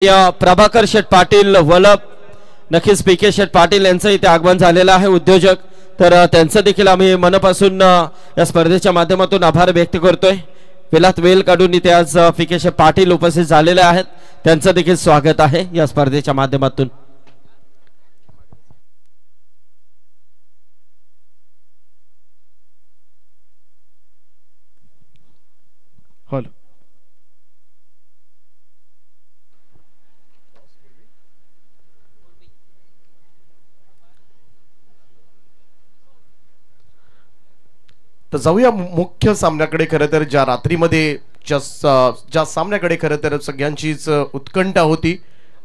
या प्रभाकर शेठ पाटील वलप नक्कीच पीके शेठ पाटील यांचं इथे आगमन झालेलं आहे उद्योजक, तर त्यांचं देखील आम्ही मनापासून या स्पर्धेच्या माध्यमातून आभार व्यक्त करतोय। वेलात वेल काढून इथे आज पीके शेठ पाटील उपस्थित झालेले आहेत, त्यांचं देखील स्वागत आहे या स्पर्धेच्या माध्यमातून। हॅलो तर जाऊया मुख्य सामन्याकडे। खरं तर ज्या रात्रीमध्ये ज्या सामन्याकडे खरं तर सगळ्यांचीच उत्कंठा होती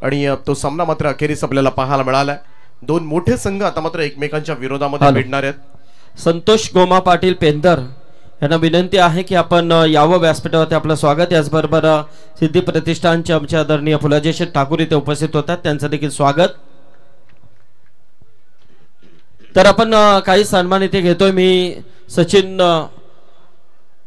आणि तो सामना मात्र अखेरीस आपल्याला पाहायला मिळाला। दोन मोठे संघ आता मात्र एकमेकांच्या विरोधामध्ये भिडणार आहेत। संतोष गोमा पाटील पेंदर यांना विनंती आहे की आपण यावं व्यासपीठावरती, आपलं स्वागत। याचबरोबर सिद्धी प्रतिष्ठानचे आमचे आदरणीय फुलाजी शेठ ठाकूर इथे उपस्थित होतात, त्यांचं देखील स्वागत। तर आपण काही सन्मान इथे घेतोय। मी सचिन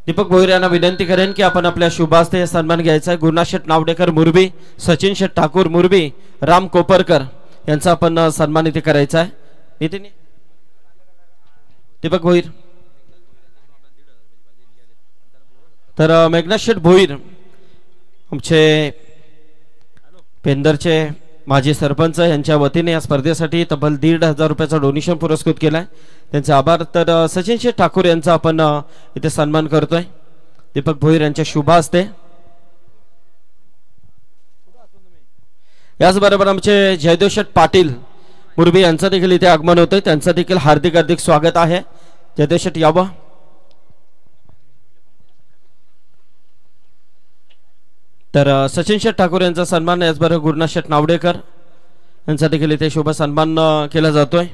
दीपक भोईर यांना विनंती करेन की आपण आपल्या शुभास्ते सन्मान घ्यायचा आहे। गुरुनाथ शेठ नावडेकर मुरबी, सचिन शेठ ठाकूर मुरबी, राम कोपरकर यांचा आपण सन्मान इथे करायचा आहे। नितीन दीपक भोईर, तर मेघनाथ शेठ भोईर आमचे पेंदरचे माजी सरपंच यांच्या वतीने या स्पर्धेसाठी तब्बल 1,500 रुपयाचा डोनेशन पुरस्कृत केलाय, त्यांचे आभार। तर सचिन शेठ ठाकूर यांचा आपण इथे सन्मान करतोय दीपक भोईर यांच्या शुभ हस्ते। याचबरोबर आमचे जयदेव शेठ पाटील मुरबी यांचं देखील इथे आगमन होतंय, त्यांचं देखील हार्दिक हार्दिक स्वागत आहे। जयदेव शेठ यावं। तर सचिन शेठ ठाकूर यांचा सन्मान, याचबरोबर गुरुनाथ शेठ नावडेकर यांचा देखील इथे शुभ सन्मान केला जातोय।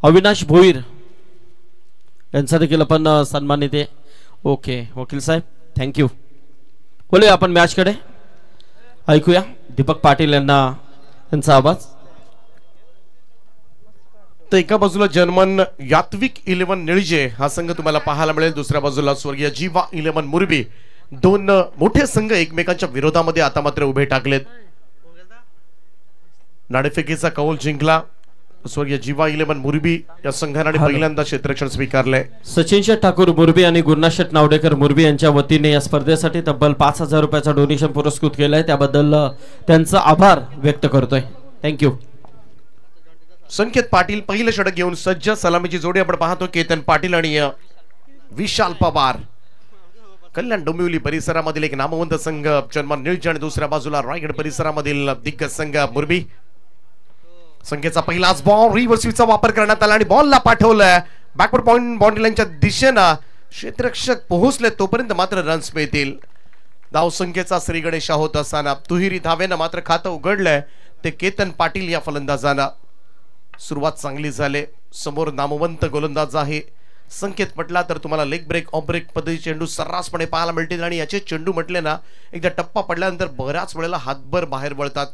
अविनाश भोईर यांचा देखील आपण सन्मान इथे। ओके वकील साहेब, थँक्यू। बोलूया आपण मॅच कडे, ऐकूया दीपक पाटील यांना त्यांचा आवाज। तर एका बाजूला जर्मन यात्विक 11 निळजे हा संघ तुम्हाला पाहायला मिळेल, दुसऱ्या बाजूला स्वर्गीय जीवा 11 मुरबी। दोन मोठे संघ एकमेकांच्या विरोधामध्ये आता मात्र उभे टाकलेत। नाणेफेकीचा कौल जिंकला स्वर्गीय जीवा 11 मुरबी या संघाने पहिल्यांदा क्षेत्ररक्षण स्वीकारले। सचिन शेठ ठाकूर मुरबी आणि गुरुनाथ शेठ नावडेकर मुरबी यांच्या वतीने या स्पर्धेसाठी तब्बल 5,000 रुपयाचा डोनेशन पुरस्कृत केलाय, त्याबद्दल त्यांचा आभार व्यक्त करतोय, थँक्यू। संकेत पाटील पहिलं षटक घेऊन सज्ज, सलामीची जोडी आपण पाहतो केतन पाटील आणि विशाल पवार। कल्याण डोंबिवली परिसरामधील एक नामवंत संघ जर्मन निळजे आणि दुसऱ्या बाजूला रायगड परिसरामधील दिग्गज संघ मुरबी। संख्येचा पहिलाच बॉल रिव्हर्सचा वापर करण्यात आला आणि बॉलला पाठवलं बॅकवर्ड पॉइंट बाउंड्री लाईनच्या दिशेनं, क्षेत्ररक्षक पोहोचले तोपर्यंत मात्र रन्स मिळतील। धाव संख्येचा श्री गणेशा होत असताना दुहेरी धावेनं मात्र खातं उघडलंय ते केतन पाटील या फलंदाजांना। सुरुवात चांगली झाली, समोर नामवंत गोलंदाज आहे संकेत म्हटला तर तुम्हाला लेग ब्रेक ऑफ ब्रेक पद्धती चेंडू सर्रासपणे पाहायला मिळतील आणि याचे चेंडू म्हटले ना एकदा टप्पा पडल्यानंतर बऱ्याच वेळेला हातभर बाहेर वळतात।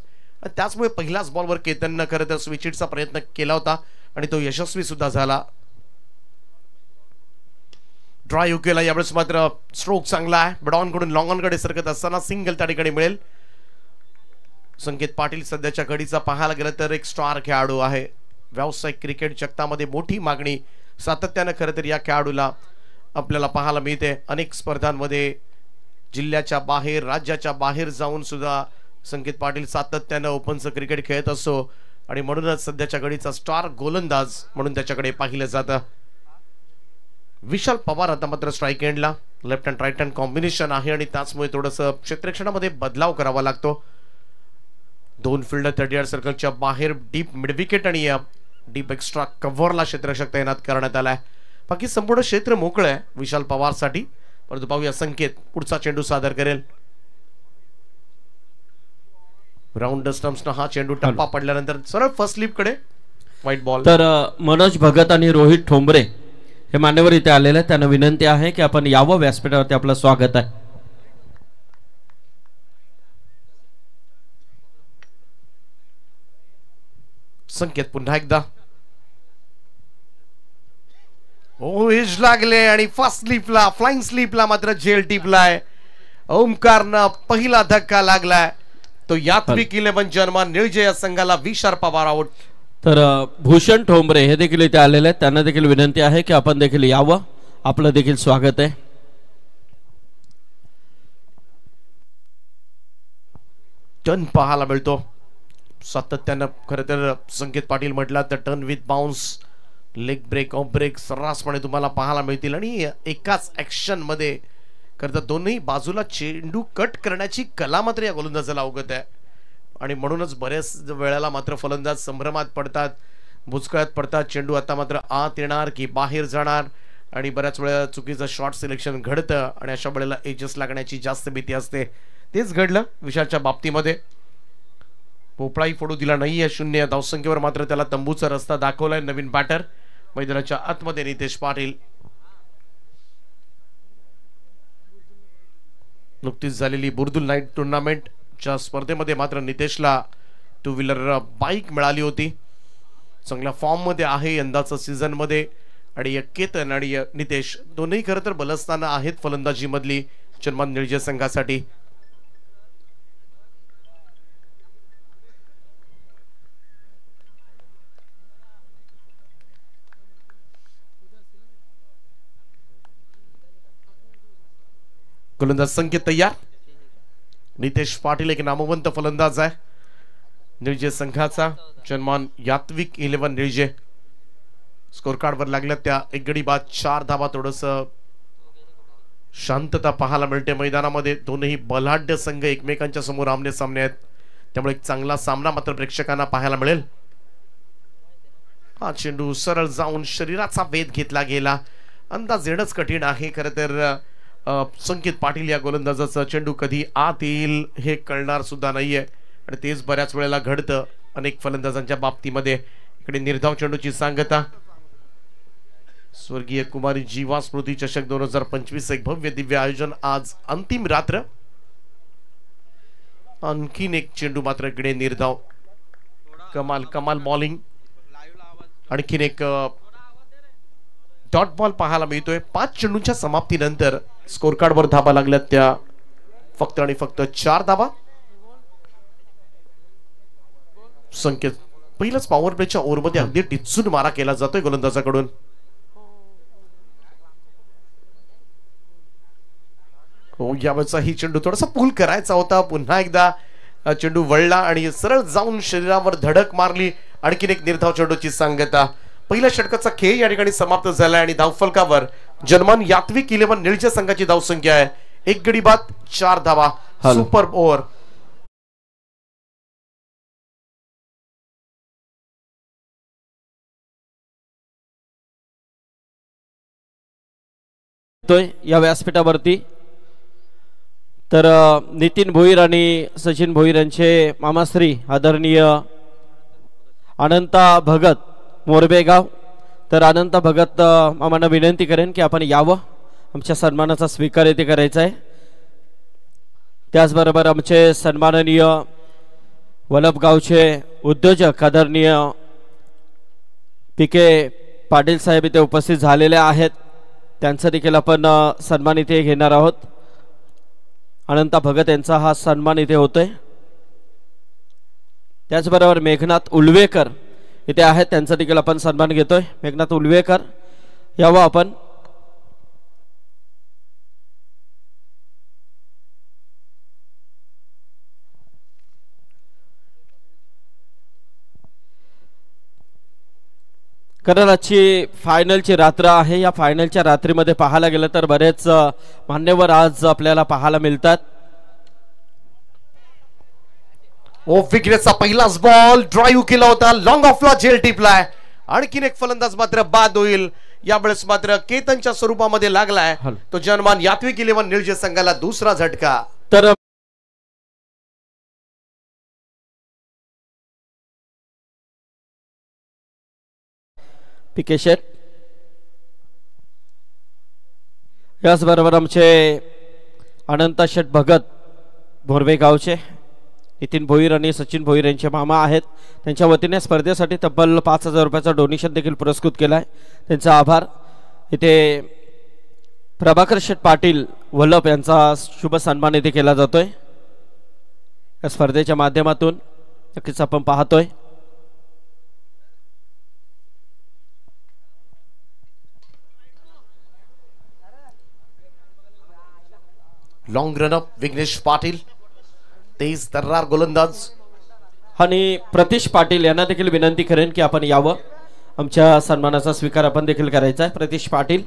त्याचमुळे पहिल्याच बॉलवर केतननं खरं तर स्विच हिटचा प्रयत्न केला होता आणि तो यशस्वी सुद्धा झाला। ड्राईव्ह केला, यावेळेस मात्र स्ट्रोक चांगला आहे, बडॉन कडून लॉंग ऑन कडे सरकत असताना सिंगल त्या ठिकाणी मिळेल। संकेत पाटील सध्याच्या घडीचा पाहायला गेलं तर एक स्टार खेळाडू आहे। व्यावसायिक क्रिकेट जगतामध्ये मोठी मागणी सातत्यानं खरं तर या खेळाडूला आपल्याला पाहायला मिळते। अनेक स्पर्धांमध्ये जिल्ह्याच्या बाहेर राज्याच्या बाहेर जाऊन सुद्धा संकेत पाटील सातत्यानं ओपनचं क्रिकेट खेळत असो आणि म्हणूनच सध्याच्या घडीचा स्टार गोलंदाज म्हणून त्याच्याकडे पाहिलं जातं। विशाल पवार आता मात्र स्ट्राईक एंडला, left hand right hand combination आहे आणि त्याचमुळे थोडंसं क्षेत्ररक्षणामध्ये बदलाव करावा लागतो। दोन फिल्डर 30 यार्ड सर्कलच्या बाहेर डीप मिड विकेट आणि डीप एक्स्ट्रा कव्हरला क्षेत्ररक्षक तैनात करण्यात आलाय। बाकी संपूर्ण क्षेत्र मोकळं आहे विशाल पवारसाठी, परंतु पाहूया संकेत पुढचा चेंडू सादर करेल। राउंड स्टंप्सना हा चेंडू टप्पा पडल्यानंतर सरळ फर्स्ट स्लिप कडे व्हाईट बॉल. तर मनोज भगत आणि रोहित ठोंबरे हे मान्यवर इथे आलेले आहेत. त्यांना विनंती आहे की आपण यावं, व्यासपीठावरती आपलं स्वागत आहे. संकेत पुन्हा एकदा एज लागले आणि फास्ट स्लीपला, फ्लाइंग स्लीपला मात्र जेल टिपलाय. ओमकारनं पहिला धक्का लागलाय. तो यात्विक 11 जन्मा निळजे या संघाला विशार पवार आउट. तर भूषण ठोंबरे हे देखील इथे आलेले आहेत. त्यांना देखील विनंती आहे की आपण देखील यावं, आपलं देखील स्वागत आहे. टर्न पाहायला मिळतो सातत्यानं. खरं तर संकेत पाटील म्हटला तर turn with bounce, leg break, off break सर्रासपणे तुम्हाला पाहायला मिळतील. आणि एकाच ऍक्शन मध्ये खरं तर दोन्ही बाजूला चेंडू कट करण्याची कला मात्र या गोलंदाजाला अवगत आहे. आणि म्हणूनच बऱ्याच वेळेला मात्र फलंदाज संभ्रमात पडतात, भुचकळ्यात पडतात. चेंडू आता मात्र आत येणार की बाहेर जाणार, आणि बऱ्याच वेळा चुकीचं शॉट सिलेक्शन घडतं आणि अशा वेळेला एजेस लागण्याची जास्त भीती असते. तेच घडलं विशालच्या बाबतीमध्ये. पोपळाही फोडू दिला नाहीये. 0 धावसंख्येवर मात्र त्याला तंबूचा रस्ता दाखवलाय नवीन बॅटर. मैदानाच्या आतमध्ये नितेश पाटील. नुकतीच झालेली बुर्दुल नाईट टुर्नामेंटच्या स्पर्धेमध्ये मात्र नितेशला 2 व्हीलर बाईक मिळाली होती. चांगल्या फॉर्म मध्ये आहे यंदाचा सीझन मध्ये. आणि केतन आणि नितेश दोन्ही खरं तर बलस्थानं आहेत फलंदाजी मधली जन्मान निळजे संघासाठी. गोलंदाज संकेत तयार. नितेश पाटील एक नामवंत फलंदाज आहे निळजे संघाचा. जन्मान यात्विक 11 निळजे. स्कोर कार्ड वर लागल्या त्या 1 गडी बाद 4 धावा. थोडस शांतता पाहायला मिळते मैदानामध्ये. दोनही बलाढ्य संघ एकमेकांच्या समोर आमने सामने आहेत, त्यामुळे एक चांगला सामना मात्र प्रेक्षकांना पाहायला मिळेल. हा चेंडू सरळ जाऊन शरीराचा वेध घेतला गेला. अंदाज येणंच कठीण आहे. खरं तर संकेत पाटील या गोलंदाजाचा चेंडू कधी आत येईल हे कळणार सुद्धा नाहीये, आणि तेच बऱ्याच वेळेला घडतं अनेक फलंदाजांच्या बाबतीमध्ये. इकडे निर्धाव चेंडूची सांगता. स्वर्गीय कुमारी जीवा स्मृती चषक 2025 एक भव्य दिव्य आयोजन. आज अंतिम रात्र. आणखीन एक चेंडू मात्र इकडे निर्धाव. कमाल कमाल बॉलिंग. आणखीन एक डॉट बॉल पाहायला मिळतोय. 5 चेंडूंच्या समाप्तीनंतर स्कोर कार्ड वर धाबा लागल्यात त्या फक्त आणि फक्त 4 धाबा. संकेत पहिलंच पॉवर प्लेच्या ओव्हरमध्ये अगदी टिचून मारा केला जातोय गोलंदाजाकडून. हो, यावेळेचा ही चेंडू थोडासा पूल करायचा होता. पुन्हा एकदा चेंडू वळला आणि सरळ जाऊन शरीरावर धडक मारली. आणखीन एक निर्धाव चेंडूची सांगता. पहिल्या षटकाचा खेळ या ठिकाणी समाप्त झाला आणि धावफलकावर जन्मान यात्विक 11 निळजे संघाची धावसंख्या आहे 1 गडी बाद 4 धावा. Super over. या व्यासपीठावरती तर नितीन भोईर आणि सचिन भोईर यांचे मामाश्री आदरणीय अनंता भगत मोरबेगाव. तर अनंता भगत मामांना विनंती करेन की आपण यावं, आमच्या सन्मानाचा स्वीकार येथे करायचा आहे. त्याचबरोबर आमचे सन्माननीय वलभगावचे उद्योजक आदरणीय PK पाटील साहेब इथे उपस्थित झालेले आहेत. त्यांचा देखील आपण सन्मान इथे घेणार आहोत. अनंता भगत यांचा हा सन्मान इथे होतोय. त्याचबरोबर मेघनाथ उलवेकर इथे आहेत, त्यांचा देखील आपण सन्मान घेतोय. मेघनाथ उलवेकर यावं आपण. कारण आजची फायनलची रात्र आहे. या फायनलच्या रात्रीमध्ये पाहायला गेलं तर बरेच मान्यवर आज आपल्याला पाहायला मिळतात. ऑफ विकेटचा पहिलाच बॉल ड्राईव्ह केला होता. लॉंग ऑफला झेल टिपलाय. आणखीन एक फलंदाज मात्र बाद होईल. यावेळेस मात्र केतनच्या स्वरूपामध्ये लागलाय तो जन्मान यात्विक 11 निळजे संघाला दुसरा झटका. तर पीके शेट. याचबरोबर आमचे अनंत शेट भगत बोरवे गावचे नितीन भोईर आणि सचिन भोईर यांचे मामा आहेत. त्यांच्या वतीने स्पर्धेसाठी तब्बल 5,000 रुपयाचा डोनेशन देखील पुरस्कृत केला आहे. त्यांचा आभार. इथे प्रभाकर शेठ पाटील वल्लभ यांचा शुभ सन्मान इथे केला जातोय. या स्पर्धेच्या माध्यमातून नक्कीच आपण पाहतोय. लॉंग रनअप विघ्नेश पाटील, तेज तर्रार गोलंदाज. आणि प्रतीश पाटील यांना देखील विनंती करेन की आपण यावं. आमच्या सन्मानाचा स्वीकार आपण देखील करायचा आहे. प्रतीश पाटील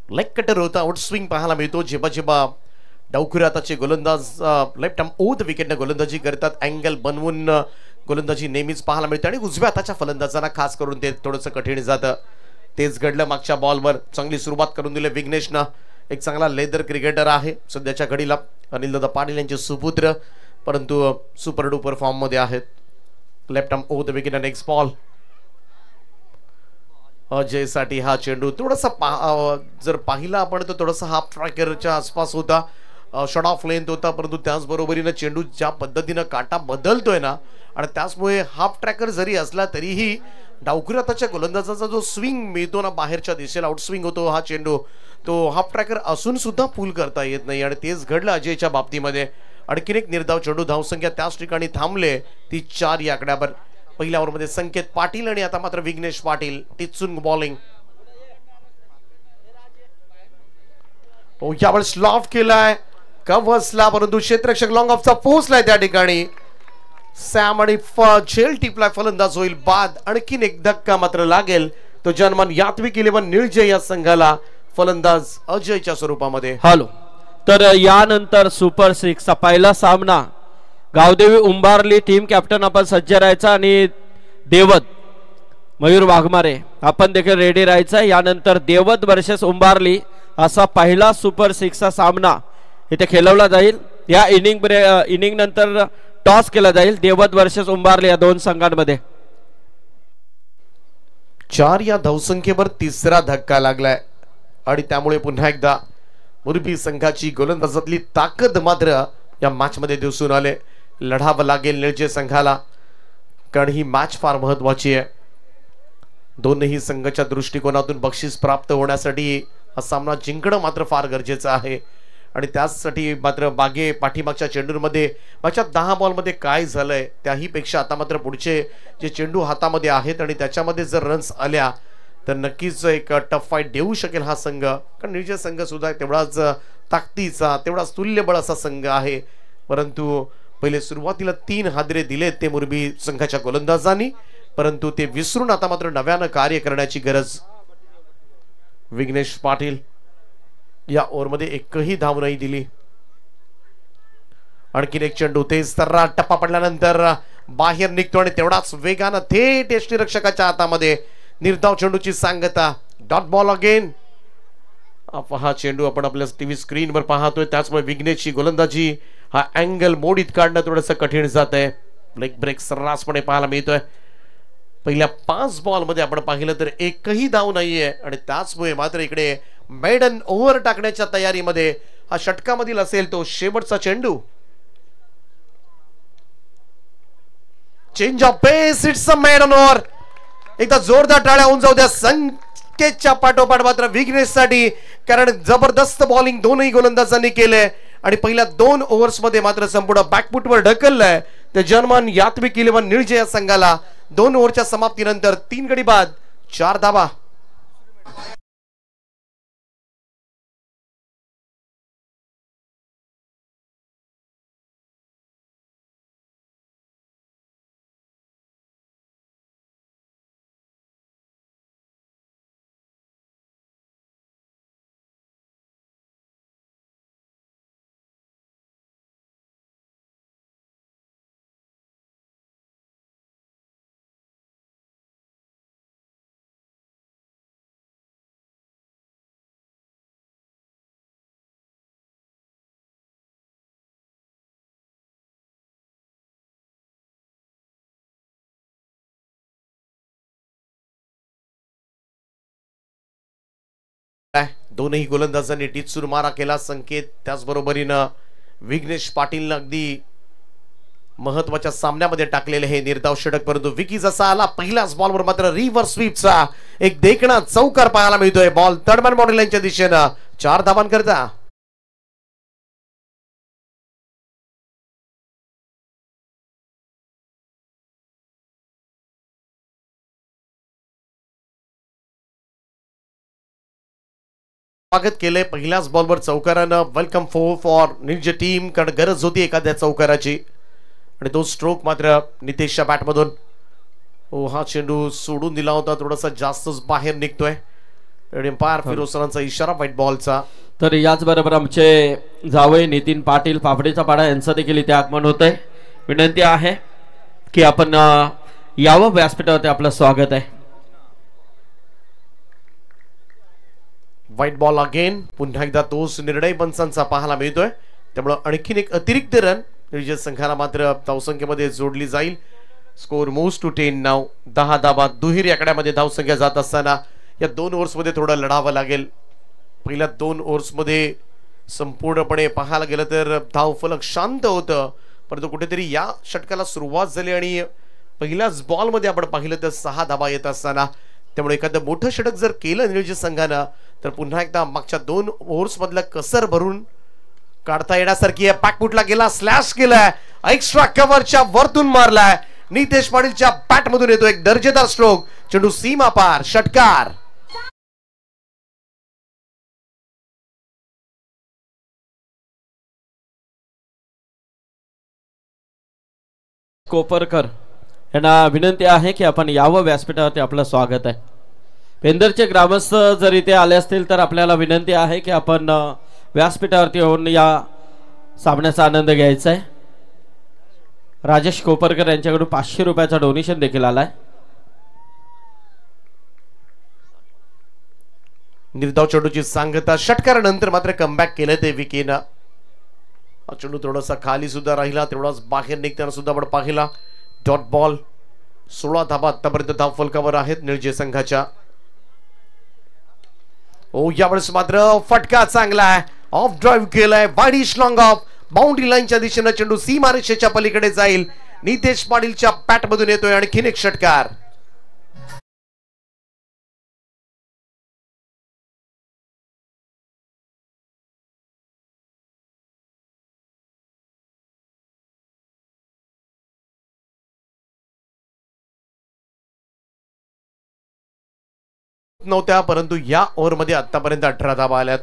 लेग कटर होता. आउट स्विंग पाहायला मिळतो. जेव्हा जेव्हा डावखुराताचे गोलंदाज लेफ्ट आर्म ओव्हर द विकेटने गोलंदाजी करतात, अँगल बनवून गोलंदाजी नेहमीच पाहायला मिळते आणि उजव्या हाताच्या फलंदाजांना खास करून ते थोडंसं कठीण जातं. तेच घडलं मागच्या बॉलवर. चांगली सुरुवात करून दिली विघ्नेशनं. एक चांगला लेदर क्रिकेटर आहे सध्याच्या घडीला. अनिलदादा पाटील यांचे सुपुत्र, परंतु सुपर डुपर फॉर्म मध्ये आहेत. Left arm over the wicket आणि नेक्स्ट बॉल. अजय साठी हा चेंडू थोडासा जर पाहिला आपण तर थोडासा हाफ ट्रॅकरच्या आसपास होता. शॉर्ट ऑफ लेंथ होता, परंतु त्याचबरोबरीने चेंडू ज्या पद्धतीनं काटा बदलतोय ना, आणि त्याचमुळे हाफ ट्रॅकर जरी असला तरीही डावखुराताच्या गोलंदाजाचा जो स्विंग मिळतो ना बाहेरच्या दिशेला, आउट स्विंग होतो हा चेंडू, तो हाफ ट्रॅकर असून सुद्धा पूल करता येत नाही. आणि तेच घडलं अजयच्या बाबतीमध्ये. आणखीन एक निर्धाव चेंडू, धावसंख्या त्याच ठिकाणी थांबले ती 4 या आकड्यावर. पहिल्या ओव्हरमध्ये संकेत पाटील आणि आता मात्र विघ्नेश पाटील टिचून बॉलिंग. यावर स्लॉफ केलाय, कव्हर्सला, परंतु क्षेत्ररक्षक लॉंग ऑफचा पोहोचलाय त्या ठिकाणी. सॅम आणि झेल टिपलाय, फलंदाज होईल बाद. आणखीन एक धक्का मात्र लागेल. तो जनमान यात्विक 11 निळजे या संघाला, फलंदाज अजयच्या स्वरूपामध्ये. हॅलो. तर यानंतर सुपर 6 चा पहिला सामना. गावदेवी उंबारली टीम कॅप्टन आपण सज्ज राहायचा आणि देवत मयूर वाघमारे आपण देखील रेडी राहायचा. यानंतर देवत वर्सेस उंबारली असा पहिला सुपर 6 चा सामना इथे खेळवला जाईल. या इनिंग नंतर टॉस केला जाईल देवत वर्सेस उंबारली या दोन संघांमध्ये. 4 या धावसंख्येवर तिसरा धक्का लागलाय आणि त्यामुळे पुन्हा एकदा मुरबी संघाची गोलंदाजातली ताकद मात्र या मॅच मध्ये दिसून आले. लढावं लागेल निळजे संघाला, कारण ही मॅच फार महत्वाची आहे. दोनही संघाच्या दृष्टिकोनातून बक्षीस प्राप्त होण्यासाठी हा सामना जिंकणं मात्र फार गरजेचं आहे. आणि त्यासाठी मात्र मागे पाठीमागच्या चेंडूंमध्ये मागच्या 10 बॉलमध्ये काय झालंय त्याही पेक्षा आता मात्र पुढचे जे चेंडू हातामध्ये आहेत आणि त्याच्यामध्ये जर रन्स आल्या तर नक्कीच एक टफ फाईट देऊ शकेल हा संघ. कारण निळजे संघ सुद्धा तेवढाच ताकदीचा, तेवढाच तुल्यबळ असा संघ आहे. परंतु पहिले सुरुवातीला 3 हादरे दिलेत ते मुरबी संघाच्या गोलंदाजांनी, परंतु ते विसरून आता मात्र नव्यानं कार्य करण्याची गरज. विघ्नेश पाटील या ओव्हरमध्ये एकही धाव नाही दिली. आणखीन एक चेंडू, तेज तर्रा, टप्पा पडल्यानंतर बाहेर निघतो आणि तेवढाच वेगानं थेट यष्टीरक्षकाच्या हातामध्ये. निर्धाव चेंडूची सांगता. Dot ball again. हा चेंडू आपण आपल्या टीव्ही स्क्रीनवर पाहतोय, त्याचमुळे विघ्नेशची गोलंदाजी हा अँगल मोडीत काढणं थोडंसं कठीण जात आहे. लेग ब्रेक सर्रासपणे पाहायला मिळतोय. पहिल्या 5 बॉलमध्ये आपण पाहिलं तर एकही धाव नाहीये आणि त्याचमुळे मात्र इकडे मेडन ओव्हर टाकण्याच्या तयारीमध्ये हा षटकामधील असेल तो शेवटचा चेंडू. Change of pace, it's a maiden over. एकदा जोरदार टाळ्या होऊन जाऊ द्या संकेतच्या पाठोपाठ मात्र विघ्नेश साठी, कारण जबरदस्त बॉलिंग दोनही गोलंदाजांनी केले आणि पहिल्या 2 ओव्हर्स मध्ये मात्र संपूर्ण बॅकफुटवर ढकललंय. ते जनमान यात्विक 11 निळजे या संघाला 2 ओव्हरच्या समाप्तीनंतर 3 गडी बाद 4 धावा. दोनही गोलंदाजांनी टिचूर मारा केला. संकेत त्याचबरोबरीनं विघ्नेश पाटीलनं अगदी महत्वाच्या सामन्यामध्ये टाकलेले हे निर्धाव षटक. परंतु विकी जसा आला पहिल्याच बॉलवर मात्र रिव्हर्स स्वीपचा एक देखणा चौकार पाहायला मिळतोय. बॉल तडमन बॉडी लाईनच्या दिशेनं 4 धावांकरता. स्वागत केलंय पहिल्याच बॉलवर चौकारानं. वेलकम फॉर निर्ज टीम, कारण गरज होती एखाद्या चौकाराची. आणि तो स्ट्रोक मात्र नितेशच्या बॅटमधून हा चेंडू सोडून दिला होता, थोडासा जास्तच बाहेर निघतोय. एम्पायर फिरोज सरांचा इशारा व्हाईट बॉलचा. तर याचबरोबर आमचे जावई नितीन पाटील पापडीचा पाडा यांचं देखील इथे आगमन होत आहे. विनंती आहे की आपण यावं व्यासपीठावरती. आपलं स्वागत आहे. White ball again. पुन्हा एकदा तोच निर्णय पंचांचा पाहायला मिळतोय. त्यामुळे आणखीन एक अतिरिक्त रन निर्जय संघाला मात्र धावसंख्येमध्ये जोडली जाईल. स्कोर मूव्स टू 10 नाव. 10 धावा दुहेरी आकड्यामध्ये धावसंख्या जात असताना या 2 ओव्हर्समध्ये थोडं लढावं लागेल. पहिल्या 2 ओव्हर्समध्ये संपूर्णपणे पाहायला गेलं तर धावफलक शांत होतं, परंतु कुठेतरी या षटकाला सुरुवात झाली आणि पहिल्याच बॉलमध्ये आपण पाहिलं तर 6 धावा येत असताना. त्यामुळे एखादं मोठं षटक जर केलं निर्जय संघानं तर पुन्हा एकदा मागच्या 2 ओव्हर्स मधलं कसर भरून काढता येण्यासारखी आहे. पॅकपुटला गेला, स्लॅश केलाय, एक्स्ट्रा कव्हरच्या वरतून मारलाय. नितेश पाटीलच्या बॅट मधून येतो एक दर्जेदार स्ट्रोक. चेंडू सीमा पार, षटकार. कोपरकर यांना विनंती आहे की आपण यावं व्यासपीठावरती. आपलं स्वागत आहे. पेंदरचे ग्रामस्थ जर इथे आले असतील तर आपल्याला विनंती आहे की आपण व्यासपीठावरती येऊन या सामन्याचा आनंद घ्यायचा आहे. राजेश कोपरकर यांच्याकडून 500 रुपयाचा डोनेशन देखील आलाय. निर्धाव चेंडूची सांगता. षटकारानंतर मात्र कमबॅक केलं ते विकीनं. हा चेंडू थोडासा खाली सुद्धा राहिला, तेवढाच बाहेर निघताना सुद्धा आपण पाहिला. Dot ball. 16 धावा आतापर्यंत धाव फलकावर आहेत निर्जय संघाच्या. यावेळेस मात्र फटका चांगला आहे. ऑफ ड्राईव्ह केलाय, वाईडिश लॉंग ऑफ. बाउंड्री लाईनच्या दिशेनं चेंडू सीमारेषेच्या पलीकडे जाईल. नितेश पाटीलच्या बॅट मधून येतोय आणखीन एक षटकार. नव्हत्या, परंतु या ओव्हर मध्ये आतापर्यंत 18 धावा आल्यात.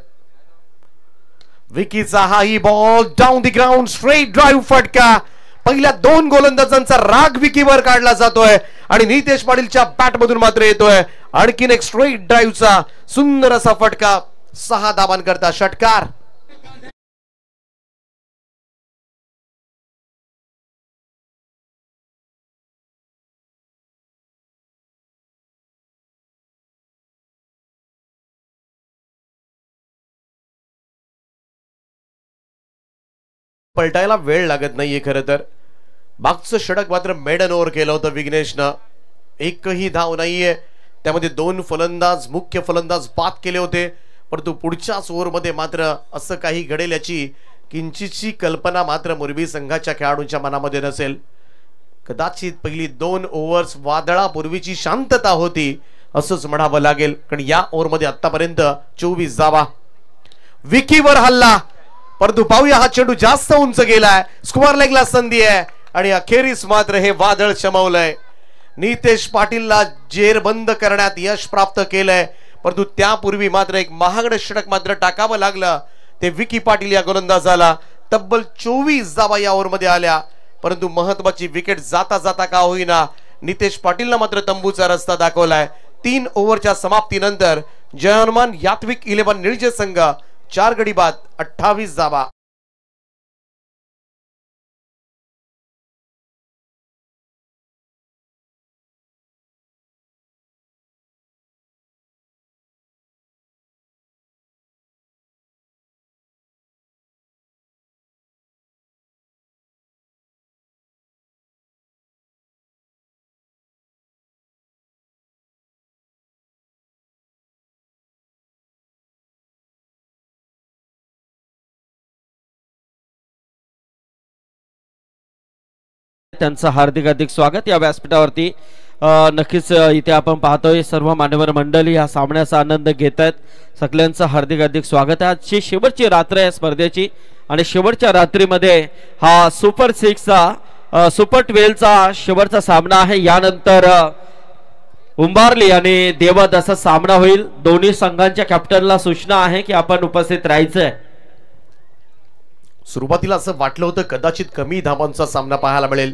विकीचा high ball down the ground, straight drive फटका. पहिल्या 2 गोलंदाजांचा राग विकीवर काढला जातोय आणि नितेश पाटीलच्या बॅट मधून मात्र येतोय आणखीन एक स्ट्रेट ड्राईव्हचा सुंदर असा फटका. 6 धावांकरता षटकार. पलटायला वेळ लागत नाहीये खरं तर. मागचं षटक मात्र मेडन ओव्हर केलं होतं विघ्नेशनं. एकही धाव नाहीये. त्यामध्ये 2 फलंदाज, मुख्य फलंदाज बाद केले होते, परंतु पुढच्याच ओव्हरमध्ये मात्र असं काही घडेल याची किंचितची कल्पना मात्र मुरबी संघाच्या खेळाडूंच्या मनामध्ये नसेल. कदाचित पहिली 2 ओव्हर्स वादळापूर्वीची शांतता होती असंच म्हणावं लागेल, कारण या ओव्हरमध्ये आतापर्यंत 24 धावा. विकीवर हल्ला, परंतु पाहूया हा चेंडू जास्त उंच गेलाय. स्क्वेअर लेगला संधी आहे आणि अखेरीस मात्र हे वादळ शमवलंय. नितेश पाटीलला जेरबंद करण्यात यश प्राप्त केलंय, परंतु त्यापूर्वी मात्र एक महागडं षटक मात्र टाकावं लागलं ते विकी पाटील या गोलंदाजाला. तब्बल 24 धावा या ओव्हरमध्ये आल्या, परंतु महत्वाची विकेट जाता जाता का होईना नितेश पाटीलला मात्र तंबूचा रस्ता दाखवलाय. 3 ओव्हरच्या समाप्तीनंतर जय हनुमान यात्विक 11 निर्जय संघ 4 गडी बाद 28 धावा. त्यांचं हार्दिक हार्दिक स्वागत या व्यासपीठावरती. नक्कीच इथे आपण पाहतोय सर्व मान्यवर मंडळी या सामन्याचा आनंद घेत आहेत. सगळ्यांचं हार्दिक हार्दिक स्वागत आहे. आजची शेवटची रात्र आहे स्पर्धेची आणि शेवटच्या रात्रीमध्ये हा सुपर 6चा सुपर 12चा शेवटचा सामना आहे. यानंतर उंबारली आणि देवद असा सामना होईल. दोन्ही संघांच्या कॅप्टनला सूचना आहे की आपण उपस्थित राहायचंय. सुरुवातीला असं वाटलं होतं कदाचित कमी धावांचा सामना पाहायला मिळेल,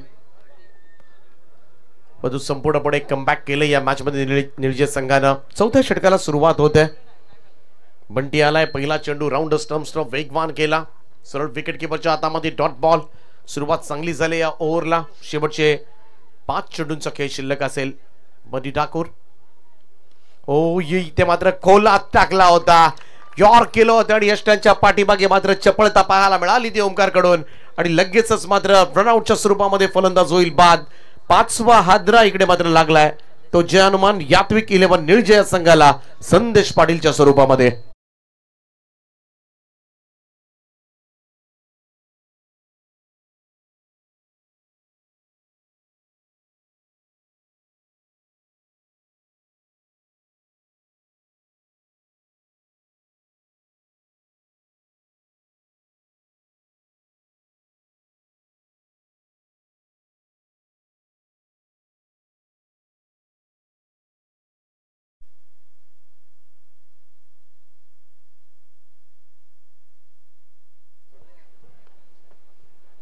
परंतु संपूर्णपणे कमबॅक केलं या मॅच मध्ये निर्जय संघानं. चौथ्या षटकाला सुरुवात होते. बंटी आलाय. पहिला चेंडू राऊंड स्टंप्सनं वेगवान केला. सरळ विकेट किपरच्या हातामध्ये डॉट बॉल. सुरुवात चांगली झाली या ओव्हरला. शेवटचे 5 चेंडूंचा खेळ शिल्लक असेल. बंटी ठाकूर इथे मात्र खोलात टाकला होता. यॉर्क केलं होतं आणि यष्टांच्या पाठीमागे मात्र चपळता पाहायला मिळाली ती ओमकार कडून आणि लगेचच मात्र रनआउटच्या स्वरूपामध्ये फलंदाज होईल बाद. 5वा हादरा इकडे मात्र लागलाय. तो जय हनुमान यात्विक 11 निर्जय संघाला संदेश पाटीलच्या स्वरूपामध्ये.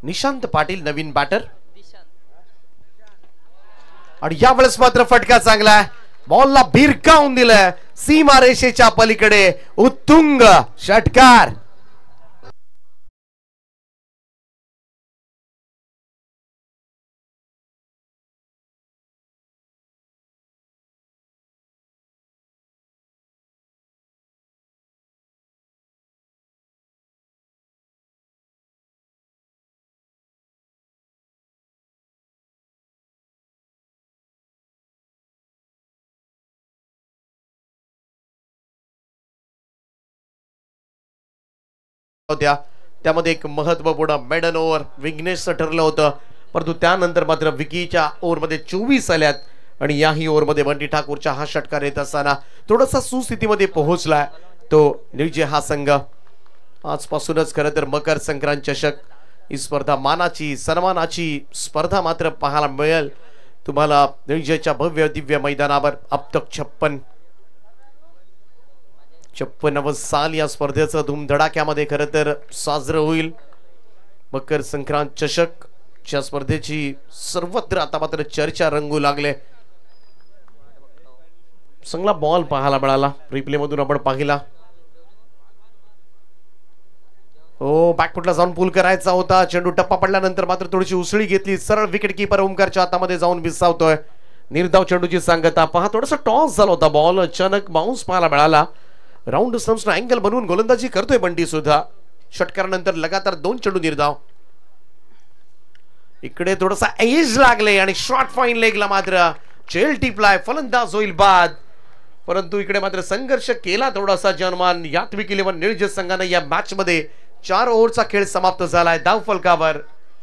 निशांत पाटील नवीन बॅटर आणि यावेळेस मात्र फटका चांगला आहे. बॉलला भिरकावून दिलाय सीमा रेषेच्या पलीकडे. उत्तुंग षटकार. होत्या त्यामध्ये एक महत्वपूर्ण मेडन ओव्हर विघ्नेशचं ठरलं होतं, परंतु त्यानंतर मात्र विकीच्या ओव्हरमध्ये 24 आल्यात आणि याही ओव्हरमध्ये बंटी ठाकूरच्या हा षटकार येत असताना थोडासा सुस्थितीमध्ये पोहोचलाय तो निर्जय हा संघ. आजपासूनच खरं तर मकर संक्रांत चषक ही स्पर्धा मानाची सन्मानाची स्पर्धा मात्र पाहायला मिळेल तुम्हाला निर्जयच्या भव्य दिव्य मैदानावर. अब तक 56व साल या स्पर्धेचं धूमधडाक्यामध्ये खरं तर साजरं होईल. मकर संक्रांत चषक च्या स्पर्धेची सर्वत्र आता मात्र चर्चा रंगू लागले. चांगला बॉल पाहायला मिळाला. रिप्ले मधून आपण पाहिला. बॅकफुटला जाऊन पूल करायचा होता. चेंडू टप्पा पडल्यानंतर मात्र थोडीशी उसळी घेतली. सरळ विकेट किपर ओमकारच्या हातामध्ये जाऊन विसावतोय. निर्धाव चेंडूची सांगता पहा. थोडासा टॉस झाला होता. बॉल अचानक बाउन्स पाहायला मिळाला. राऊंड स्टंप्सना अँगल बनवून गोलंदाजी करतोय बंटी सुद्धा. षटकारानंतर लगातार 2 चेंडू निर्धाव. इकडे थोडासा एज लागले आणि शॉर्ट फाईन लेगला मात्र चेल टिपलाय. फलंदाज होईल बाद. परंतु इकडे मात्र संघर्ष केला थोडासा जनमान यात्विक 11 निर्जय संघाने. या मॅच मध्ये 4 ओव्हरचा खेळ समाप्त झालाय. धाव फलकावर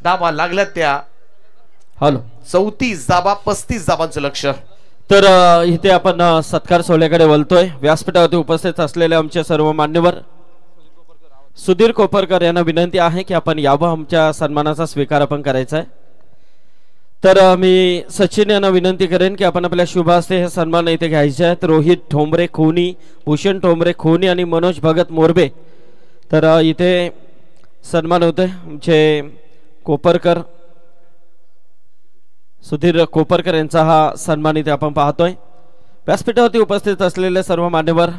धावा लागल्यात त्या 34 धावा 35 धावांचं लक्ष. तर इथे आपण सत्कार सोहळ्याकडे वळतोय. व्यासपीठावरती उपस्थित असलेले आमचे सर्व मान्यवर सुधीर कोपरकर यांना विनंती आहे की आपण यावं. आमच्या सन्मानाचा स्वीकार आपण करायचा आहे. तर मी सचिन यांना विनंती करेन की आपण आपल्या शुभ हस्ते हे सन्मान इथे घ्यायचे आहेत. रोहित ठोंबरे खोनी, भूषण ठोंबरे खोनी आणि मनोज भगत मोरबे. तर इथे सन्मान होते आमचे कोपरकर सुधीर कोपरकर यांचा हा सन्मान इथे आपण पाहतोय. व्यासपीठावरती उपस्थित असलेले सर्व मान्यवर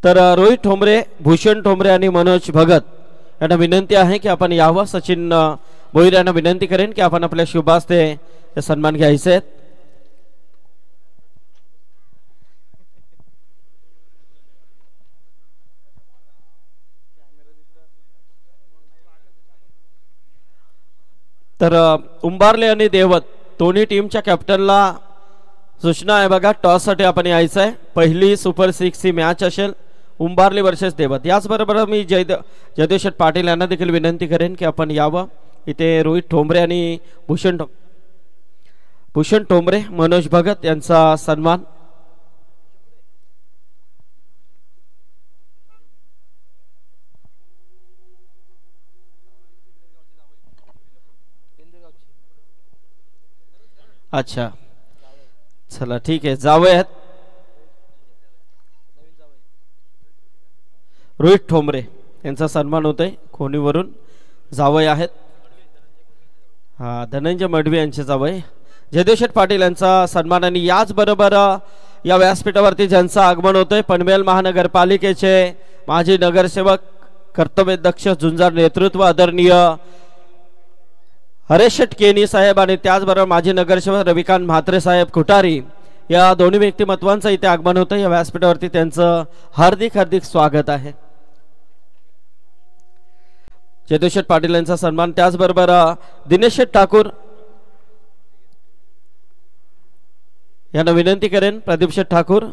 तर रोहित ठोंबरे, भूषण ठोंबरे आणि मनोज भगत यांना विनंती आहे की आपण यावं. सचिन भोईर यांना विनंती करेन की आपण आपल्या शुभ हस्ते हे सन्मान घ्यायचे आहेत. तर उंबारले आणि देवत दोन्ही टीमच्या कॅप्टनला सूचना आहे बघा. टॉस साठी आपण यायचं आहे. पहिली सुपर 6 ही मॅच असेल. उंबारली वर्सेस देवत. याचबरोबर मी जयदेव शेठ पाटील यांना देखील विनंती करेन की आपण यावं. इथे रोहित ठोंबरे आणि भूषण ठोंबरे, मनोज भगत यांचा सन्मान. अच्छा चला ठीक आहे. जावयात रोहित ठोंबरे यांचा सन्मान होतोय. खोनीवरून जावय आहेत. हा धनंजय मडवी यांचे जावय. जयदेव शेठ पाटील यांचा सन्मान. आणि याचबरोबर या व्यासपीठावरती ज्यांचं आगमन होतंय पनवेल महानगरपालिकेचे माजी नगरसेवक, कर्तव्यदक्ष झुंजार नेतृत्व आदरणीय हरेश शेठ केनी साहेब आणि त्याचबरोबर माजी नगरसेवक रविकांत म्हात्रे साहेब खुटारी, या दोन्ही व्यक्तिमत्वांचं इथे आगमन होतं. या व्यासपीठावरती त्यांचं हार्दिक हार्दिक स्वागत आहे. जयदेव शेठ पाटील यांचा सन्मान. त्याचबरोबर दिनेश शेठ ठाकूर यांना विनंती करेन. प्रदीप शेठ ठाकूर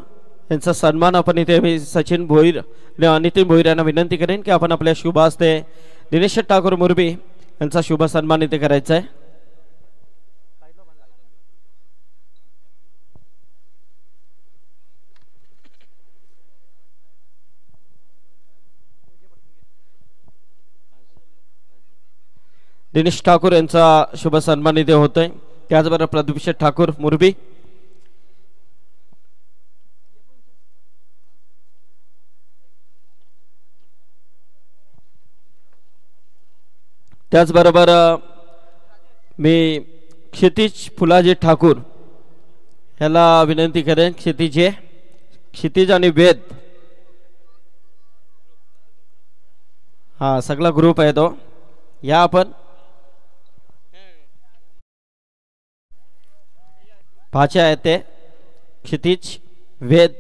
यांचा सन्मान आपण इथे. मी सचिन भोईर, नितीन भोईर यांना विनंती करेन की आपण आपल्या शुभ हस्ते दिनेश शेठ ठाकूर मुरबी यांचा शुभ सन्मान इथे करायचा आहे. दिनेश ठाकूर यांचा शुभ सन्मान इथे होतोय. त्याचबरोबर प्रदीप शेठ ठाकूर मुरबी, त्याचबरोबर मी क्षितिज फुलाजी ठाकूर याला विनंती करेन. क्षितिज आणि वेद हा सगळा ग्रुप आहे तो. या आपण भाचे आहेत ते क्षितिज वेद.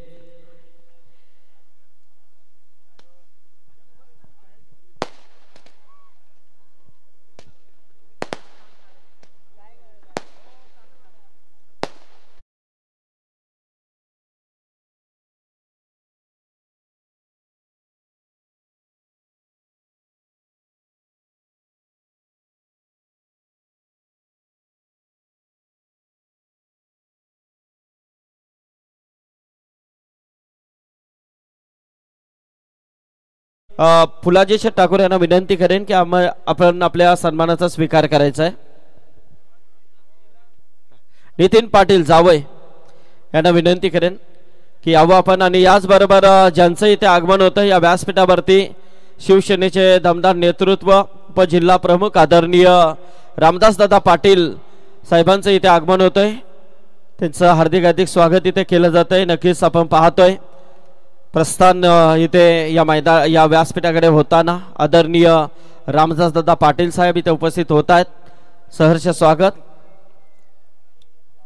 फुलाजी शेठ ठाकूर यांना विनंती करेन की आपण आपल्या सन्मानाचा स्वीकार करायचा आहे. नितीन पाटील जावय यांना विनंती करेन की यावं आपण. आणि याचबरोबर ज्यांचं इथे आगमन होतं या व्यासपीठावरती शिवसेनेचे दमदार नेतृत्व, उपजिल्हा प्रमुख आदरणीय रामदास दादा पाटील साहेबांचं इथे आगमन होतंय. त्यांचं हार्दिक हार्दिक स्वागत इथे केलं जात आहे. नक्कीच आपण पाहतोय प्रस्थान इथे या व्यासपीठाकडे होताना आदरणीय रामदास दादा पाटील साहेब इथे उपस्थित होत आहेत. सहर्ष स्वागत.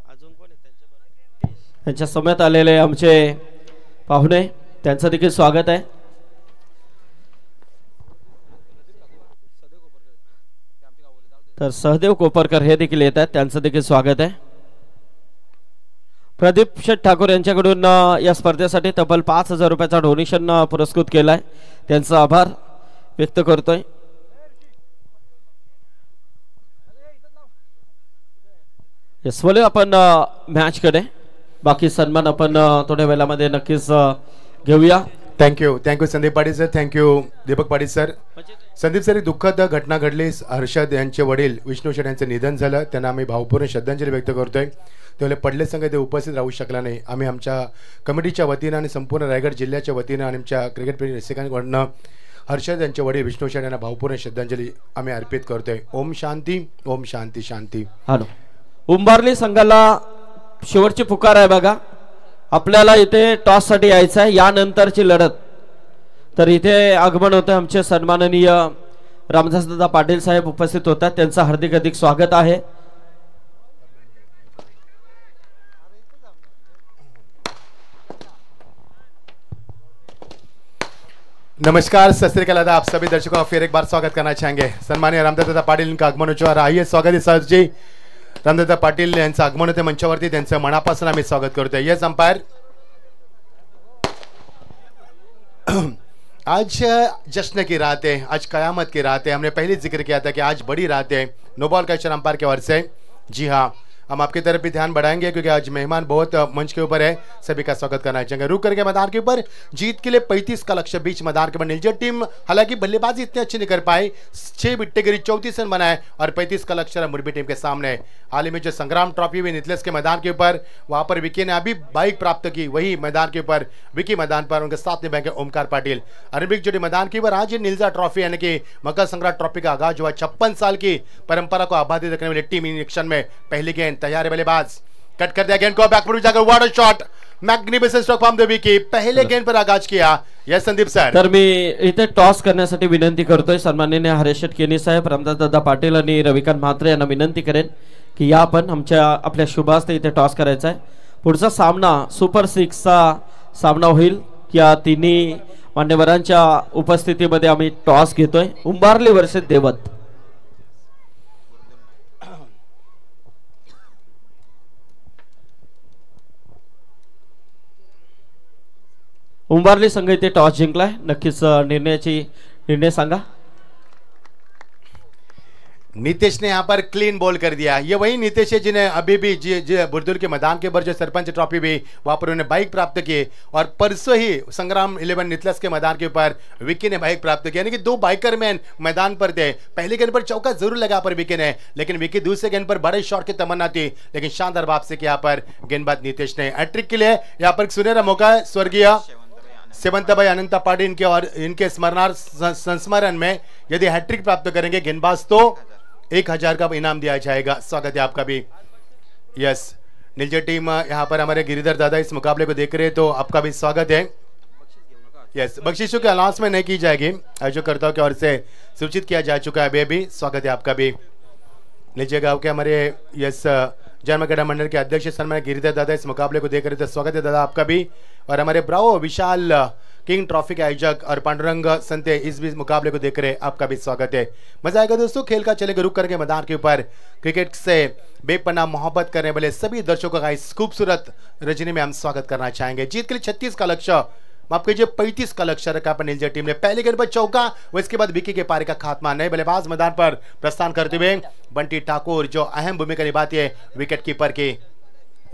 अजून कोण आहे त्यांच्या समेत आलेले आमचे पाहुणे, त्यांचं देखील स्वागत आहे. तर सहदेव कोपरकर हे देखील येत आहेत, त्यांचं देखील स्वागत आहे. प्रदीप शेठ ठाकूर यांच्याकडून या स्पर्धेसाठी तब्बल 5,000 रुपयाचा डोनेशन पुरस्कृत केलाय. त्यांचा आभार व्यक्त करतोय. वळू आपण मॅच कडे. बाकी सन्मान आपण थोड्या वेळामध्ये नक्कीच घेऊया. Thank you Sandeep Patil sir. Thank you Deepak Patil sir. Sandeep sir, एक दुःखद घटना घडली. हर्षद यांचे वडील विष्णू शेठ यांचं निधन झालं. त्यांना आम्ही भावपूर्ण श्रद्धांजली व्यक्त करतोय. त्यावेळेला पडले संघ ते उपस्थित राहू शकला नाही. आम्ही आमच्या कमिटीच्या वतीनं आणि संपूर्ण रायगड जिल्ह्याच्या वतीनं आणि आमच्या क्रिकेट प्रेमी रसिकांकडनं हर्षद यांचे वडील विष्णू शेठ यांना भावपूर्ण श्रद्धांजली आम्ही अर्पित करतोय. ओम शांती, ओम शांती शांती. हॅलो, उंबारली संघाला शेवटची पुकार आहे बघा. आपल्याला इथे टॉस साठी यायचं आहे. यानंतरची लढत. तर इथे आगमन होतं आमचे सन्माननीय रामदासदादा पाटील साहेब उपस्थित होतात. त्यांचं हार्दिक हार्दिक स्वागत आहे. नमस्कार, सत श्री अकाल आप सभी दर्शकों का फिर एक बार स्वागत करना चाहेंगे. सन्माननीय रामदासदादा पाटील इनका आगमन हो चुका है. स्वागत है सर जी. रामदासदादा पाटील यांचं आगमन होते मंचावरती. त्यांचं मनापासून आम्ही स्वागत करतोय. Yes umpire. आज जश्न की रात है, आज कयामत की रात है। हमने पहले जिक्र किया था कि आज बड़ी रात है। नो बॉल का इशारा अंपायर की ओर से। जी हाँ, हम आपकी तरफ भी ध्यान बढ़ाएंगे क्योंकि आज मेहमान बहुत मंच के ऊपर है। सभी का स्वागत करना चाहेंगे। रुक करके मैदान के ऊपर जीत के लिए 35 का लक्ष्य बीच मैदान के ऊपर नीलजा टीम हालांकि बल्लेबाजी इतनी अच्छी नहीं कर पाई। 6 विकेट गिरी, 34 रन बनाए और 35 का लक्ष्य मुरबी टीम के सामने। हाल ही में जो संग्राम ट्रॉफी हुई नितलेस के मैदान के ऊपर, वहां पर विकी ने अभी बाइक प्राप्त की। वही मैदान के ऊपर विकी मैदान पर उनके साथ निभाएंगे ओमकार पाटिल। अरबिक जोड़ी मैदान के ऊपर आज नीलजा ट्रॉफी यानी कि मकर संक्रांत ट्रॉफी का आगाज हुआ। 56 साल की परंपरा को आबादी रखने वाली टीम इंजेक्शन में पहली गेंद तैयार है। बल्लेबाज कट कर दिया गेंद को, बैकवर्ड जाकर water shot, magnificent stroke from the Vicky. पहले गेंद पर आगाज किया। यस संदीप सर, तर मी इथे टॉस करण्यासाठी विनंती करतोय सन्माननीय हरेश केनी साहेब, रामदासदादा पाटील आणि रविकांत म्हात्रे यांना विनंती करेन की या आपण आपल्या शुभास्ते इथे टॉस करायचा आहे। पुढचा सामना सुपर 6 चा सामना होईल। या तिन्ही मान्यवरांच्या उपस्थितीमध्ये आम्ही टॉस घेतोय। उंबारली वर्सेस देवत। उंबारली संघ इथे टॉस जिंकलाय। नक्कीच निर्णय सांगा। नीतीश ने यहाँ पर क्लीन बॉल कर दिया। ये वही नीतीश है जिन्हें अभी भी बुरदुल के मैदान के ऊपर जो सरपंच ट्रॉफी भी वहां पर उन्होंने बाइक प्राप्त की और परसों ही संग्राम 11 नितलस के मैदान के ऊपर विकी ने बाइक प्राप्त की। यानी कि 2 बाइकर मैन मैदान पर थे। पहली गेंद पर चौका जरूर लगा पर विकी ने, लेकिन विकी दूसरे गेंद पर बड़े शॉट की तमन्ना थी, लेकिन शानदार वापसी की यहाँ पर गेंदबाज नीतीश ने। हैट्रिक के लिए यहाँ पर सुनहरा मौका है। स्वर्गीय सेवंतभाई अनंता पाटिल के और इनके संस्मरण में यदि हैट्रिक प्राप्त करेंगे गेंदबाज तो 1000 का इनाम दिया जाएगा। स्वागत है आपका भी। यस, नीलजा टीम यहाँ पर हमारे गिरिधर दादा इस मुकाबले को देख रहे हैं तो आपका भी स्वागत है। यस, बख्शिशों की अनाउंसमेंट नहीं की जाएगी, आयोजकर्ताओं की ओर से सूचित किया जा चुका है। बेबी स्वागत है आपका भी। नीचे गांव के हमारे यस जन्म क्रीड़ा मंडल के अध्यक्ष सन्मान गिरिधर दादा इस मुकाबले को देख रहे थे। स्वागत है दादा आपका भी। और हमारे ब्रावो विशाल किंग ट्रॉफी के आयोजक और पांडुरंग संते इस भी मुकाबले को देख रहे, आपका भी स्वागत है। मजा आएगा दोस्तों। खेल का चलेगा रुक करके मैदान के ऊपर क्रिकेट से बेपनाह मोहब्बत करने वाले सभी दर्शकों का इस खूबसूरत रजनी में हम स्वागत करना चाहेंगे। जीत के लिए 36 का लक्ष्य, माफ कीजिए 35 का लक्ष्य रखा पर नीलजा टीम ने। पहले गेंद पर चौका, इसके बाद विकी के पारी का खात्मा। नए बल्लेबाज मैदान पर प्रस्थान करते हुए बंटी ठाकुर जो अहम भूमिका निभाती है विकेट कीपर की।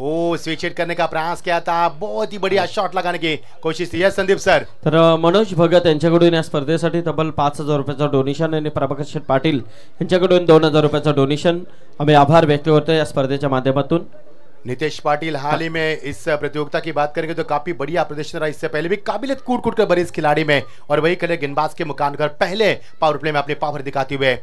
स्विच हिट करने का प्रयास किया था, बहुत ही बढ़िया शॉट लगाने की कोशिश थी। संदीप सर, तर मनोज भगत यांच्याकडून या स्पर्धेसाठी तब्बल 5000 रुपयाचं डोनेशन आणि प्रभाकर शेठ पाटील यांच्याकडून 2000 रुपयाचं डोनेशन आम्ही आभार व्यक्त करतो या स्पर्धेच्या माध्यमातून। नितेश पाटिल हाल ही में इस प्रतियोगिता की बात करेंगे तो काफी बढ़िया प्रदर्शन रहा। इससे पहले भी काबिलियत कूट कर बड़ी इस खिलाड़ी में, और वही खड़े गेंदबाज के मुकाम कर पहले पावर प्ले में अपने पावर दिखाते हुए।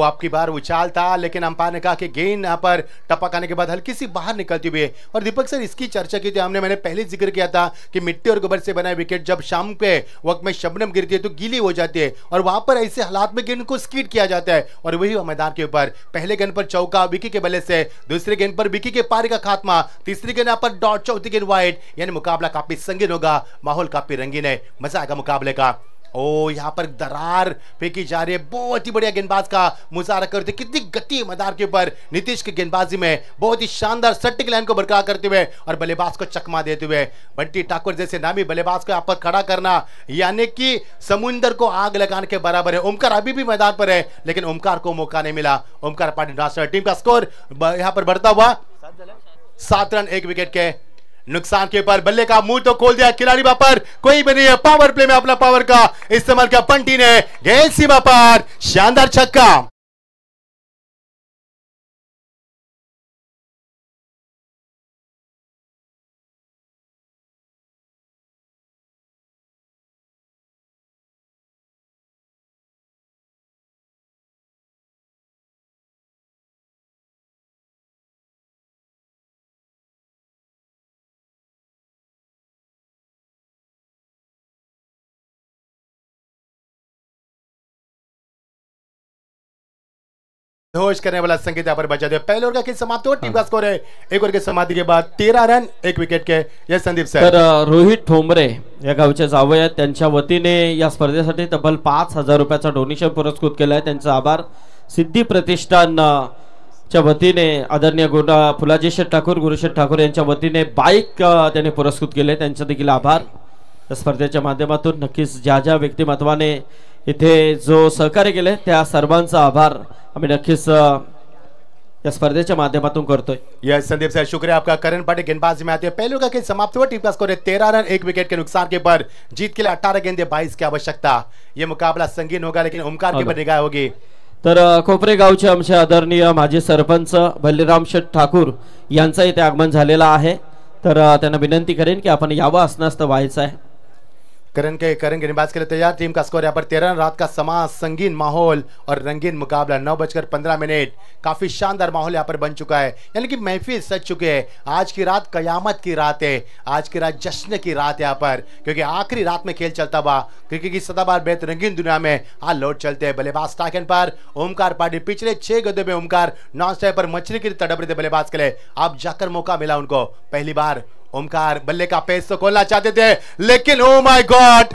आपकी बार उछाल था, लेकिन अंपायर ने कहा कि गेंद यहाँ पर टपक आने के बाद हल्की सी बाहर निकलती हुई। और दीपक सर इसकी चर्चा की थी मैंने पहले जिक्र किया था कि मिट्टी और गोबर से बना विकेट जब शाम के वक्त में शबनम गिरती है तो गीली हो जाती है, और वहां पर ऐसे हालात में गेंद को स्कीड किया जाता है। और वही मैदान के ऊपर पहले गेंद पर चौका विकी के बल्ले से, दूसरे गेंद पर विकी के पारी का खात्मा, तीसरी गेंद यहाँ पर डॉट, चौथी गेंद वाइड। यानी मुकाबला काफी संगीन होगा, माहौल काफी रंगीन है, मजा आएगा मुकाबले का। यहाँ पर दरार फेंकी जा रही है। बहुत ही बढ़िया गेंदबाज का मुजाहरा करते, कितनी गति है मैदान के ऊपर नीतीश की गेंदबाजी में। बहुत ही शानदार सट्टिक लाइन को बरकरार करते हुए और बल्लेबाज को चकमा देते हुए बंटी ठाकुर जैसे नामी बल्लेबाज को यहाँ पर खड़ा करना यानी कि समुद्र को आग लगाने के बराबर है। ओमकार अभी भी मैदान पर है, लेकिन ओमकार को मौका नहीं मिला। ओमकार पाटिल राष्ट्रीय टीम का स्कोर यहाँ पर बढ़ता हुआ 7 रन 1 विकेट के नुकसान के ऊपर। बल्ले का मुंह तो खोल दिया खिलाड़ी, वहां पर कोई भी नहीं है। पावर प्ले में अपना पावर का इस्तेमाल किया पंटी ने, गेंद सीमा पर, शानदार छक्का। होश करने वाला संकेत यहाँ पर बचा दिया। पहले ओवर का खेल समाप्त हुआ, टीम का स्कोर है 1 ओवर के समाप्ति के बाद 13 रन 1 विकेट के। यह संदीप सर, तर रोहित ठोंबरे या गावचे जावई आहेत, त्यांच्या वतीने या स्पर्धेसाठी तब्बल 5000 रुपयाचा डोनेशन पुरस्कृत केलं आहे। त्यांचा आभार। सिद्धी प्रतिष्ठान च्या वतीने आदरणीय फुलाजी शेठ ठाकूर, गुरुशेठ ठाकूर यांच्या वतीने बाईक त्यांनी पुरस्कृत केले, त्यांचा देखील आभार। या स्पर्धेच्या माध्यमातून नक्कीच ज्या ज्या व्यक्तिमत्वाने इथे जो सहकार्य केले त्या सर्वांचा आभार आम्ही नक्कीच या स्पर्धेच्या माध्यमातून करतोय। यस संदीप सर, शुक्रिया आपका। करण पाटिल गेंदबाजी में आते हैं। पहलू का खेल समाप्त हुआ, टीम का स्कोर है 13 रन 1 विकेट के नुकसान के पर। जीत के लिए 18 गेंदे 22 की आवश्यकता। ये मुकाबला संगीन होगा लेकिन ओमकार के पर निगाह होगी। तर कोपरे गावचे आमचे आदरणीय माजी सरपंच बलिराम शेठ ठाकूर यांचं इथे आगमन झालेलं आहे, तर त्यांना विनंती करेन की आपण यावं असं व्हायचं आहे। करण गेंदबाज के लिए तैयार। टीम का स्कोर यहाँ पर 13 रन। रात का समा, संगीन माहौल और रंगीन मुकाबला। 9:15 काफी शानदार माहौल यहाँ पर बन चुका है, यानी कि महफिल सज चुके हैं। आज की रात कयामत की रात है, आज की रात जश्न की रात है यहाँ पर, क्योंकि आखिरी रात में खेल चलता हुआ क्रिकेट की सदाबहार बेहद रंगीन दुनिया में आज लौट चलते हैं। बल्लेबाज टाकन पर ओमकार पाटिल। पिछले 6 गेंदों में ओमकार नॉन स्ट्राइक पर मछली की तड़प रहे थे बल्लेबाज के लिए। अब जाकर मौका मिला उनको। पहली बार ओमकार बल्ले का पेस तो खोलना चाहते थे, लेकिन ओ माय गॉड,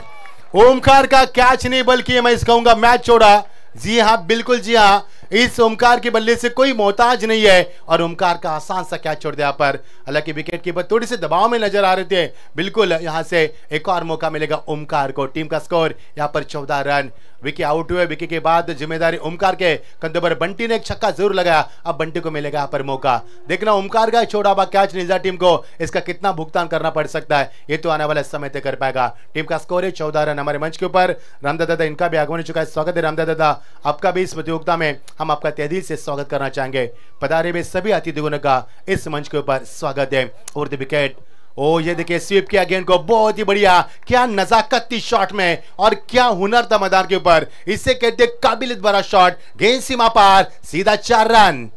ओमकार का कैच नहीं बल्कि मैं इस कहूंगा मैच छोड़ा। जी हाँ, बिल्कुल जी हाँ, इस ओमकार के बल्ले से कोई मोहताज नहीं है और ओमकार का आसान सा कैच छोड़ दिया पर। हालांकि विकेट कीपर थोड़ी सी दबाव में नजर आ रहे थे। बिल्कुल यहां से एक और मौका मिलेगा ओमकार को। टीम का स्कोर यहां पर 14 रन। विकी आउट हुए, विकी के बाद जिम्मेदारी ओमकार के कंधों पर। बंटी ने एक छक्का जरूर लगाया, अब बंटी को मिलेगा यहाँ पर मौका। देखना ओमकार का छोड़ा हुआ कैच निजा टीम को इसका कितना भुगतान करना पड़ सकता है, ये तो आने वाले समय तय कर पाएगा। टीम का स्कोर है 14 रन। हमारे मंच के ऊपर रामदादा दादा, इनका भी आगमन हो चुका है। स्वागत है रामदादा दादा, आपका भी इस प्रतियोगिता में हम आपका तहे दिल से स्वागत करना चाहेंगे। पधारे हुए सभी अतिथिगणों का इस मंच के ऊपर स्वागत है। और द विकेट, ओ ये देखिए स्वीप किया गेंद को, बहुत ही बढ़िया। क्या नजाकत थी शॉट में और क्या हुनर था मैदान के ऊपर, इससे कहते काबिलियत भरा शॉट। गेंद सीमा पार, सीधा 4 रन।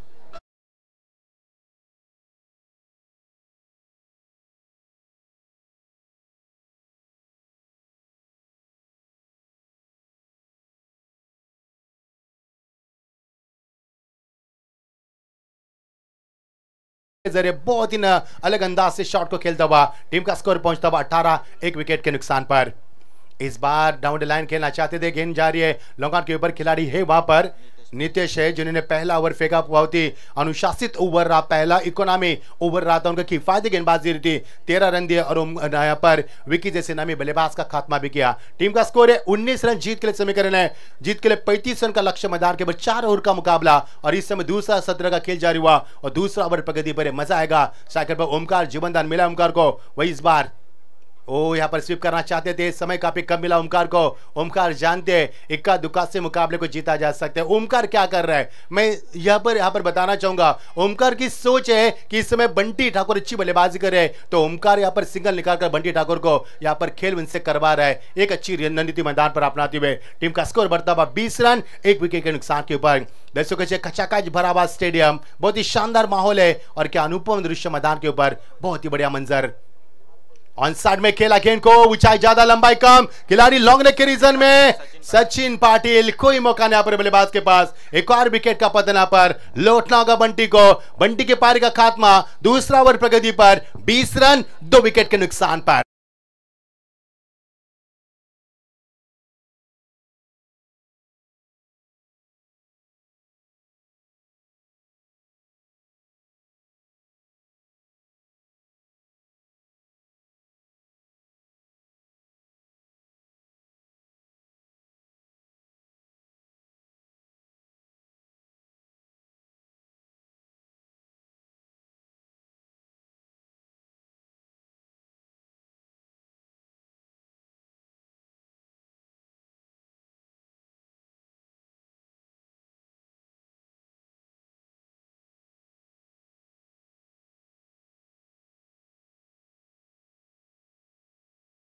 जरिए बहुत ही अलग अंदाज से शॉट को खेलता हुआ टीम का स्कोर पहुंचता हुआ 18 1 विकेट के नुकसान पर। इस बार डाउन द लाइन खेलना चाहते थे, गेंद जा रही है लॉन्ग ऑन के ऊपर। खिलाड़ी है वहां पर नितेश है, जिन्होंने पहला ओवर फेंका। बहुत ही अनुशासित ओवर रहा, पहला इकोनॉमी ओवर रहा था उनका। किफायती गेंदबाजी रही थी, 13 रन दिए और यहाँ पर विकी जैसे नामी बल्लेबाज का खात्मा भी किया। टीम का स्कोर है 19 रन। जीत के लिए समीकरण है, जीत के लिए 35 रन का लक्ष्य मैदान के ऊपर। 4 ओवर का मुकाबला और इस समय दूसरा सत्र का खेल जारी हुआ और दूसरा ओवर प्रगति पर मजा आएगा। साइकिल पर ओमकार, जीवनदान मिला ओमकार को। वही इस बार ओ यहाँ पर स्वीप करना चाहते थे, समय काफी कम मिला ओमकार को। ओमकार जानते हैं इक्का दुक्का से मुकाबले को जीता जा सकता है। ओमकार क्या कर रहा है, मैं यहाँ पर बताना चाहूंगा। ओमकार की सोच है कि इस समय बंटी ठाकुर अच्छी बल्लेबाजी करे तो ओमकार यहाँ पर सिंगल निकालकर बंटी ठाकुर को यहाँ पर खेल उनसे करवा रहा है। एक अच्छी रणनीति मैदान पर अपनाते हुए टीम का स्कोर बढ़ता हुआ 20 रन 1 विकेट के नुकसान के ऊपर। दर्शकों से खचाखच भरा हुआ स्टेडियम, बहुत ही शानदार माहौल है और क्या अनुपम दृश्य मैदान के ऊपर, बहुत ही बढ़िया मंजर। ऑन साइड में खेला गेंद को, ऊंचाई ज्यादा लंबाई कम, खिलाड़ी लॉन्ग लेग के रीजन में सचिन पाटिल। कोई मौका नहीं यहाँ पर बल्लेबाज के पास। एक और विकेट का पतन यहाँ पर, लौटना होगा बंटी को। बंटी के पारी का खात्मा दूसरा ओवर प्रगति पर 20 रन 2 विकेट के नुकसान पर।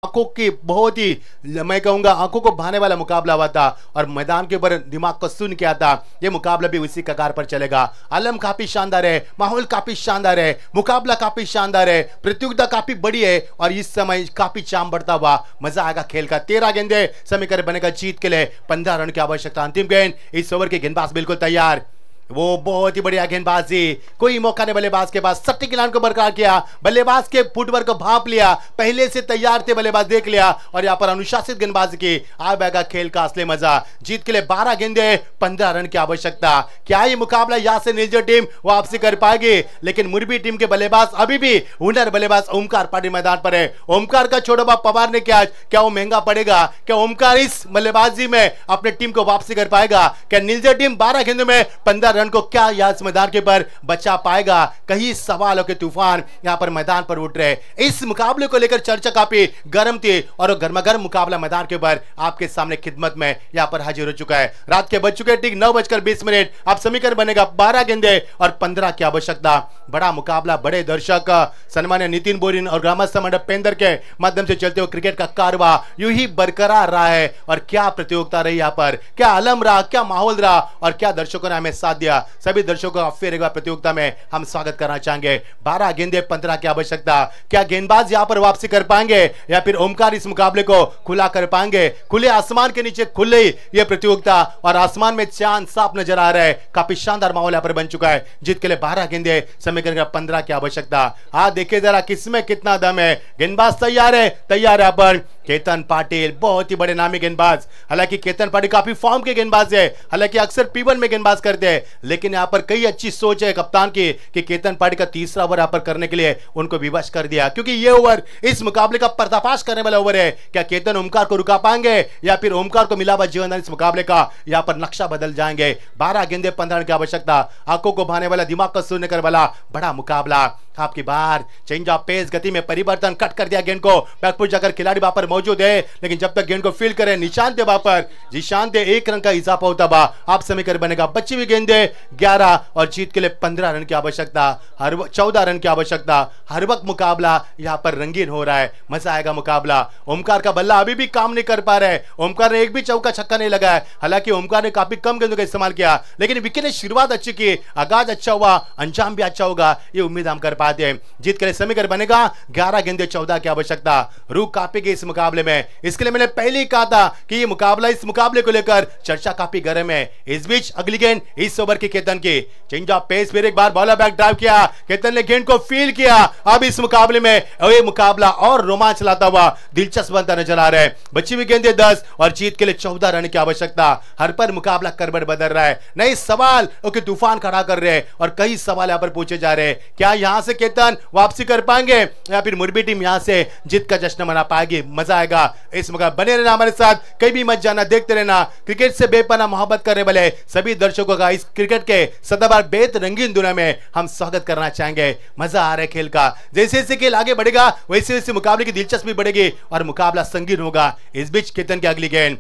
आंखों की बहुत ही, मैं कहूंगा आंखों को भाने वाला मुकाबला हुआ था और मैदान के ऊपर दिमाग को सुन किया था। ये मुकाबला भी उसी कगार पर चलेगा। आलम काफी शानदार है, माहौल काफी शानदार है, मुकाबला काफी शानदार है, प्रतियोगिता काफी बड़ी है और इस समय काफी चाम बढ़ता हुआ मजा आएगा खेल का। 13 गेंदे समीकरण बनेगा जीत के लिए 15 रन की आवश्यकता। अंतिम गेंद, इस ओवर के गेंदबाज बिल्कुल तैयार। वो बहुत ही बढ़िया गेंदबाजी, कोई मौका नहीं बल्लेबाज के पास, सट्टी लाइन को बरकरार किया, बल्लेबाज के फुटवर्क को भांप लिया, पहले से तैयार थे बल्लेबाज, देख लिया और यहाँ पर अनुशासित गेंदबाजी की। आएगा खेल का असली मजा। जीत के लिए 12 गेंदे 15 रन की आवश्यकता। क्या ये मुकाबला यहाँ से नीलजर टीम वापसी कर पाएगी? लेकिन मुरबी टीम के बल्लेबाज अभी भी हुनर बल्लेबाज ओमकार पाटिल मैदान पर है। ओमकार का छोटा बाप पवार ने क्या वो महंगा पड़ेगा? क्या ओमकार इस बल्लेबाजी में अपने टीम को वापसी कर पाएगा? क्या नीलजर टीम 12 गेंदों में 15 रन को क्या यहाँ मैदान के पर बचा पाएगा? कई सवालों के तूफान यहाँ पर मैदान पर उठ रहे। इस मुकाबले को लेकर चर्चा काफी गर्म थी और गर्मागर्म मुकाबला मैदान के ऊपर आपके सामने खिदमत में यहाँ पर हाजिर हो चुका है। रात के बज चुके ठीक 9:20। अब समीकरण बनेगा 12 गेंदे और 15 की आवश्यकता। बड़ा मुकाबला, बड़े दर्शक, सम्मान्य नितिन बोरिन और ग्रामस्थ मंडप पेंदर के माध्यम से चलते हुए क्रिकेट का कारवा यूं ही बरकरार रहा है। और क्या प्रतियोगिता रही यहाँ पर, क्या आलम रहा, क्या माहौल रहा और क्या दर्शकों ने हमें साथ दिया। सभी दर्शकों का फिर एक बार प्रतियोगिता में हम स्वागत करना चाहेंगे। 12 गेंदे 15 की आवश्यकता। क्या गेंदबाज यहाँ पर वापसी कर पाएंगे या फिर ओमकार इस मुकाबले को खुला कर पाएंगे? खुले आसमान के नीचे खुले ये प्रतियोगिता और आसमान में चांद साफ नजर आ रहा है। काफी शानदार माहौल यहाँ पर बन चुका है। जीत के लिए 12 गेंदे, समीकरण 15 की आवश्यकता। देखिए जरा किसमें कितना दम है। गेंदबाज तैयार है यहाँ पर केतन पाटिल, बहुत ही बड़े नामी गेंदबाज। हालांकि केतन पाटिल काफी फॉर्म के गेंदबाज है, हालांकि अक्सर P1 में गेंदबाज करते हैं, लेकिन यहाँ पर कई अच्छी सोच है कप्तान की कि केतन पाटिल का तीसरा ओवर यहाँ पर करने के लिए उनको विवश कर दिया, क्योंकि ये ओवर इस मुकाबले का पर्दाफाश करने वाला ओवर है। क्या केतन ओमकार को रुका पाएंगे या फिर ओमकार को मिला हुआ जीवनदान इस मुकाबले का यहाँ पर नक्शा बदल जाएंगे। 12 गेंदे 15 रन की आवश्यकता। आंखों को भाने वाला, दिमाग को सुनने करने वाला बड़ा मुकाबला। आपकी बार चेंज ऑफ पेस, गति में परिवर्तन, कट कर दिया गेंद को, बैकफुट जाकर खिलाड़ी वहां पर मौजूद है, लेकिन जब तक गेंद को फील्ड करे निशान थे वहां पर, निशान थे 1 रन का इजाफा होता बा। आप समीकरण बनेगा 25 गेंदे 11 और जीत के लिए 15 रन की आवश्यकता, 14 रन की आवश्यकता। हर वक्त मुकाबला यहाँ पर रंगीन हो रहा है, मजा आएगा मुकाबला। ओमकार का बल्ला अभी भी काम नहीं कर पा रहे। ओमकार ने एक भी चौका छक्का नहीं लगाया, हालांकि ओमकार ने काफी कम गेंदों का इस्तेमाल किया, लेकिन विकेट ने शुरुआत अच्छी की, आगाज अच्छा हुआ, अंजाम भी अच्छा होगा, ये उम्मीद हम कर पाते हैं। जीत के लिए समीकरण बनेगा 11 गेंदे 14 की आवश्यकता। रूह कांपेगी इस मुकाबले में, इसके लिए मैंने पहले ही कहा था कि ये मुकाबला, इस मुकाबले को लेकर चर्चा काफी गर्म है। इस बीच अगली गेंद इस ओवर की केतन की, चेंज ऑफ पेस, फिर एक बार बॉलर बैक ड्राइव किया, केतन ने गेंद को फील किया। अब इस मुकाबले में ये मुकाबला और रोमांच लाता हुआ दिलचस्प बनता नजर आ रहा है। बची हुई गेंदे 10 और जीत के लिए 14 रन की आवश्यकता। हर पर मुकाबला करबट बदल रहा है, नए सवाल के तूफान खड़ा कर रहे हैं और कई सवाल यहां पर पूछे जा रहे हैं। क्या यहां से केतन वापसी कर पाएंगे या फिर मुरबी टीम यहां से जीत का जश्न मना पाएगी? मजा आएगा इस मुकाबले। बने रहना हमारे साथ, कहीं भी मत जाना, देखते रहना। क्रिकेट से बेपनाह मोहब्बत करने वाले सभी दर्शकों का इस क्रिकेट के सदाबहार बेहद रंगीन दुनिया में हम स्वागत करना चाहेंगे। मजा आ रहा है खेल का, जैसे जैसे खेल आगे बढ़ेगा वैसे वैसे मुकाबले की दिलचस्पी बढ़ेगी और मुकाबला संगीन होगा। इस बीच केतन की अगली गेंद,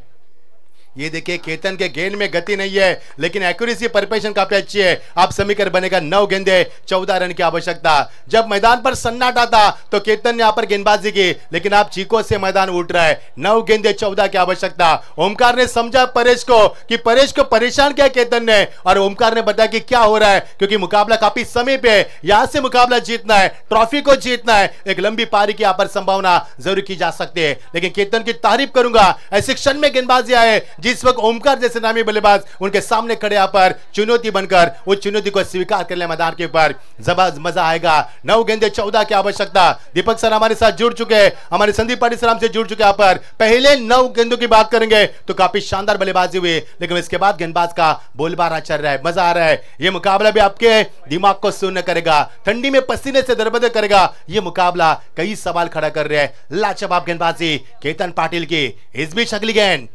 ये देखिए केतन के गेंद में गति नहीं है, लेकिन एक्यूरेसी परफेक्शन काफी अच्छी है। आप समीकरण बनेगा 9 गेंदे 14 रन की आवश्यकता। जब मैदान पर सन्नाटा था तो केतन ने यहाँ पर गेंदबाजी की, लेकिन आप चीखों से मैदान उठ रहा है। 9 गेंदे 14 की आवश्यकता। ओमकार ने समझा परेश को कि परेश को परेशान किया केतन ने, और ओमकार ने बताया कि क्या हो रहा है, क्योंकि मुकाबला काफी समीप है, यहां से मुकाबला जीतना है, ट्रॉफी को जीतना है। एक लंबी पारी की यहाँ पर संभावना जरूर की जा सकती है, लेकिन केतन की तारीफ करूंगा। ऐसे क्षण में गेंदबाजी आए जिस वक्त ओमकार जैसे नामी बल्लेबाज उनके सामने खड़े यहाँ पर चुनौती बनकर उस चुनौती को स्वीकार कर ले मैदान के ऊपर, जबरदस्त मजा आएगा। 9 गेंदे 14 की आवश्यकता। दीपक सर हमारे साथ जुड़ चुके हैं, हमारे संदीप पाटिल सर हमसे जुड़ चुके हैं। यहाँ पर पहले 9 गेंदों की बात करेंगे तो काफी शानदार बल्लेबाजी हुई, लेकिन इसके बाद गेंदबाज का बोलबाला चल रहा है, मजा आ रहा है। ये मुकाबला भी आपके दिमाग को शून्य करेगा, ठंडी में पसीने से दरबदर करेगा। ये मुकाबला कई सवाल खड़ा कर रहे हैं। लाजवाब गेंदबाजी केतन पाटिल की। इस बीच अगली गेंद,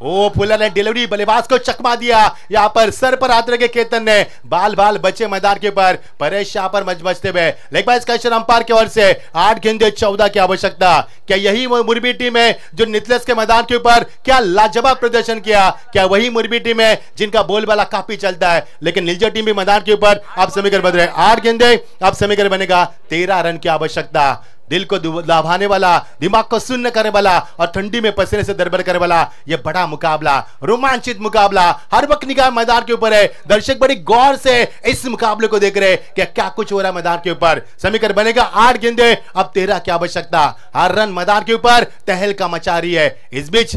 ओ फुलर ने डिलीवरी, बल्लेबाज को चकमा दिया। यहाँ पर सर पर हाथ रखे केतन ने, बाल बाल बचे मैदान के ऊपर। परेश यहाँ पर मचमचते हुए लेग बाय स्कैशर अंपायर की ओर से 8 गेंदे 14 की आवश्यकता। क्या यही वो मुरबी टीम है जो नितलस के मैदान के ऊपर क्या लाजवाब प्रदर्शन किया? क्या वही मुरबी टीम है जिनका बोलबाला काफी चलता है? लेकिन नीलजर टीम भी मैदान के ऊपर आप समीकरण बन रहे। 8 गेंदे, आप समीकरण बनेगा 13 रन की आवश्यकता। दिल को लाभाने वाला, दिमाग को शून्य करने वाला और ठंडी में पसीने से दरबदर करने वाला ये बड़ा मुकाबला, रोमांचित मुकाबला। हर वक्त निगाह मैदान के ऊपर है, दर्शक बड़ी गौर से इस मुकाबले को देख रहे हैं कि क्या कुछ हो रहा है मैदान के ऊपर। समीकरण बनेगा 8 गेंदे, अब 13 की आवश्यकता। हर रन मैदान के ऊपर तहलका मचा रही है। इस बीच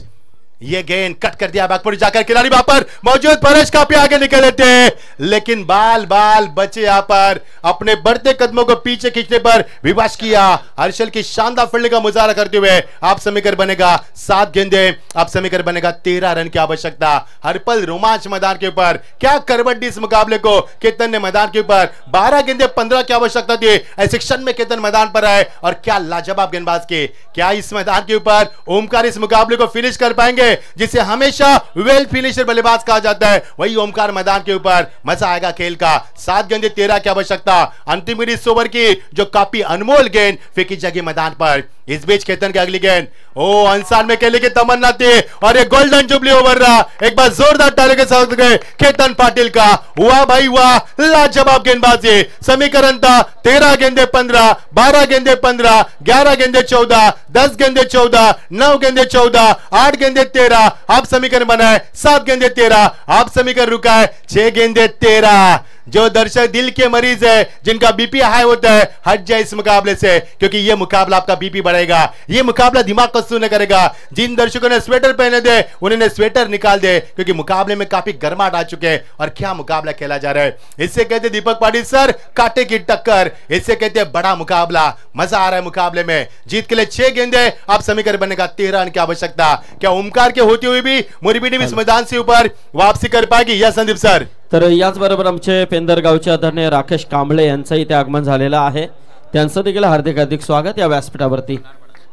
ये गेंद कट कर दिया बैकफुट जाकर खिलाड़ी वहां पर मौजूद परेश काफी आगे निकल लेते हैं, लेकिन बाल बचे यहां पर अपने बढ़ते कदमों को पीछे खींचने पर विवश किया। हर्षल की शानदार फील्डिंग का मुजाहरा करते हुए आप समीकरण बनेगा 7 गेंदे, आप समीकरण बनेगा 13 रन की आवश्यकता। हर पल रोमांच मैदान के ऊपर, क्या करवट इस मुकाबले को। केतन ने मैदान के ऊपर 12 गेंदे 15 की आवश्यकता थी, ऐसे क्षण में केतन मैदान पर आए और क्या लाजवाब गेंदबाज की। क्या इस मैदान के ऊपर ओमकार इस मुकाबले को फिनिश कर पाएंगे, जिसे हमेशा वेल फिनिशर बल्लेबाज कहा जाता है, वही ओमकार मैदान के ऊपर। मजा आएगा खेल का। 7 गेंदे 13 की आवश्यकता। अंतिम इस ओवर की जो काफी अनमोल गेंद फेंकी जाएगी मैदान पर। इस बीच केतन की अगली गेंद, ओ अंसार में खेलने की तमन्ना थी और ये गोल्डन जुबली ओवर रहा। एक बार जोरदार ताली के साथ गए केतन पाटिल का। हुआ भाई हुआ, लाजवाब गेंदबाजी। समीकरण था 13 गेंदे 15, 12 गेंदे 15, 11 गेंदे 14, 10 गेंदे 14, 9 गेंदे 14, 8 गेंदे 13। आप समीकरण बनाए 7 गेंदे 13, आप समीकरण रुका है 6 गेंदे 13। जो दर्शक दिल के मरीज है, जिनका बीपी हाई होता है, हट जाए इस मुकाबले से, क्योंकि यह मुकाबला आपका बीपी बढ़ाएगा। यह मुकाबला दिमाग को सुन्न करेगा। जिन दर्शकों ने स्वेटर पहने थे उन्होंने स्वेटर निकाल दे, क्योंकि मुकाबले में काफी गर्माहट आ चुके हैं और क्या मुकाबला खेला जा रहा है। इससे कहते दीपक पाटिल सर कांटे की टक्कर, इससे कहते बड़ा मुकाबला। मजा आ रहा है मुकाबले में। जीत के लिए 6 गेंदे, आप समीकरण बनेगा 13 रन की आवश्यकता। क्या ओमकार के होते हुए भी मुरबी टीम इस मैदान से ऊपर वापसी कर पाएगी या संदीप सर? तर याचबरोबर आमचे पेंदरगावचे आदरणीय राकेश कांबळे यांचं इथे आगमन झालेलं आहे, त्यांचं देखील हार्दिक हार्दिक स्वागत या व्यासपीठावरती।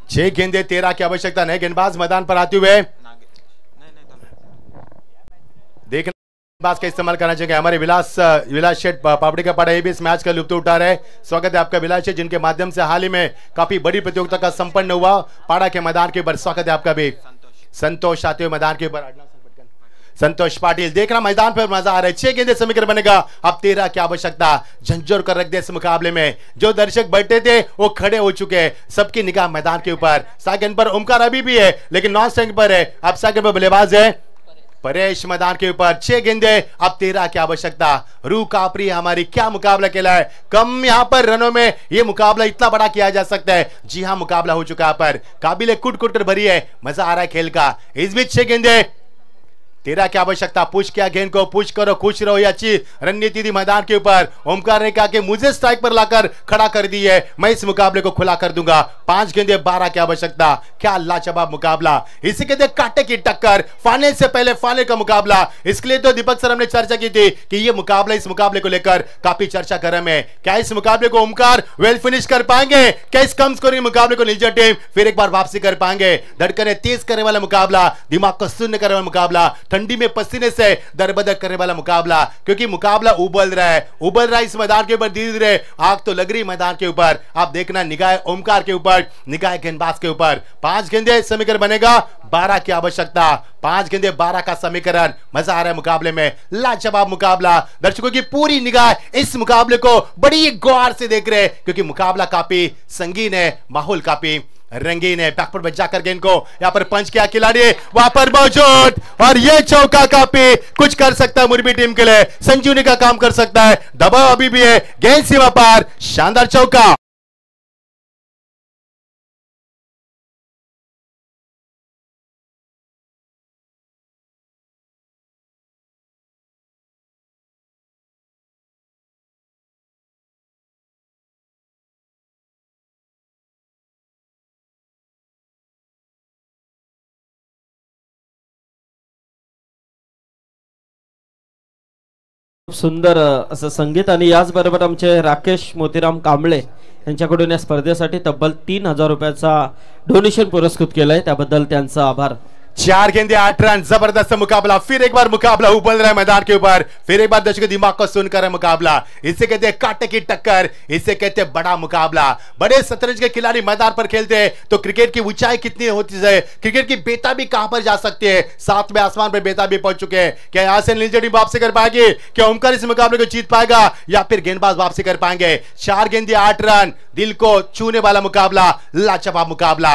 6 गेंदे 13 की आवश्यकता। नए गेंदबाज मैदान पर आते हुए देखना गेंदबाज का इस्तेमाल करना चाहिए। हमारे विलास शेठ पापड़ी का पाड़ा ये भी इस मैच का लुत्फ उठा रहे हैं। स्वागत है आपका विलास शेठ, जिनके माध्यम से हाल ही में काफी बड़ी प्रतियोगिता का संपन्न हुआ पाड़ा के मैदान के ऊपर। स्वागत है आपका भी। संतोष आते हुए मैदान के ऊपर। संतोष पाटिल देखना मैदान पर मजा आ रहा है। 6 गेंदे समीकरण बनेगा, अब 13 की आवश्यकता। झंझोर कर रख दे इस मुकाबले में। जो दर्शक बैठे थे वो खड़े हो चुके हैं, सबकी निगाह मैदान के ऊपर। सेकंड पर ओमकार अभी भी है, लेकिन नॉन स्टैंड पर है। अब सेकंड पर बल्लेबाज है परेश मैदान के ऊपर। 6 गेंदे, अब 13 की आवश्यकता। रू कापरी हमारी क्या मुकाबला खेला है। कम यहां पर रनों में यह मुकाबला इतना बड़ा किया जा सकता है। जी हां, मुकाबला हो चुका है पर काबिल कुट कुट कर भरी है। मजा आ रहा है खेल का। इस बीच 6 गेंदे 13 की आवश्यकता। पुश किया गेंद को, पुश करो खुश रहो, ये अच्छी रणनीति थी मैदान के ऊपर। ओमकार ने कहा कि मुझे स्ट्राइक पर लाकर खड़ा कर दी है, मैं इस मुकाबले को खुला कर दूंगा। 5 गेंदे 12 की आवश्यकता। क्या लाजवाब मुकाबला। इसी कहते कांटे की टक्कर, फाइनल से पहले फाइनल का मुकाबला। इसके लिए तो दीपक सर हमने चर्चा की थी कि ये मुकाबला, इस मुकाबले को लेकर काफी चर्चा गर्म है। क्या इस मुकाबले को ओमकार वेल फिनिश कर पाएंगे? क्या इस कम स्कोरिंग मुकाबले को नीचे टीम फिर एक बार वापसी कर पाएंगे? धड़कने तेज करने वाला मुकाबला, दिमाग को शून्य करने वाला मुकाबला, ठंडी में पसीने से दरबदर करने वाला मुकाबला, क्योंकि मुकाबला उबल रहा है इस मैदान के ऊपर। धीरे धीरे आग तो लग रही मैदान के ऊपर। आप देखना निगाह ओमकार के ऊपर, निगाह गेंदबाज के ऊपर। 5 गेंदे समीकरण बनेगा, 12 की आवश्यकता। 5 गेंदे 12 का समीकरण। मजा आ रहा है मुकाबले में, लाजवाब मुकाबला। दर्शकों की पूरी निगाह इस मुकाबले को बड़ी गौर से देख रहे हैं, क्योंकि मुकाबला काफी संगीन है, माहौल काफी रंगीन है। बैकफुट पर जाकर गेंद को यहां पर पंच किया खिलाड़ी, वहां पर मौजूद, और यह चौका काफी कुछ कर सकता है मुरबी टीम के लिए। संजीवनी का काम कर सकता है। दबाव अभी भी है, गेंद सीमा पार, शानदार चौका। सुंदर असं संगीत आणि याचबरोबर आमचे राकेश मोतीराम कांबळे यांच्याकडून या स्पर्धेसाठी तब्बल 3000 रुपयाचा डोनेशन पुरस्कृत केलाय, त्याबद्दल त्यांचा आभार। 4 गेंदे 8 रन, जबरदस्त मुकाबला। फिर एक बार मुकाबला उबल रहा है मैदान के ऊपर। फिर एक बार दर्शकों दिमाग को सुनकर है मुकाबला। इसे कहते हैं कांटे की टक्कर, इसे कहते हैं बड़ा मुकाबला। बड़े शतरंज के खिलाड़ी मैदान पर खेलते हैं तो क्रिकेट की ऊंचाई कितनी होती है, क्रिकेट की बेताबी कहां पर जा सकती है। 7वें आसमान पर बेताबी पहुंच चुके हैं। क्या यहां से नीचे टीम वापसी कर पाएगी? क्या ओमकार इस मुकाबले को जीत पाएगा या फिर गेंदबाज वापसी कर पाएंगे? 4 गेंदे 8 रन, दिल को छूने वाला मुकाबला, लाजवाब मुकाबला।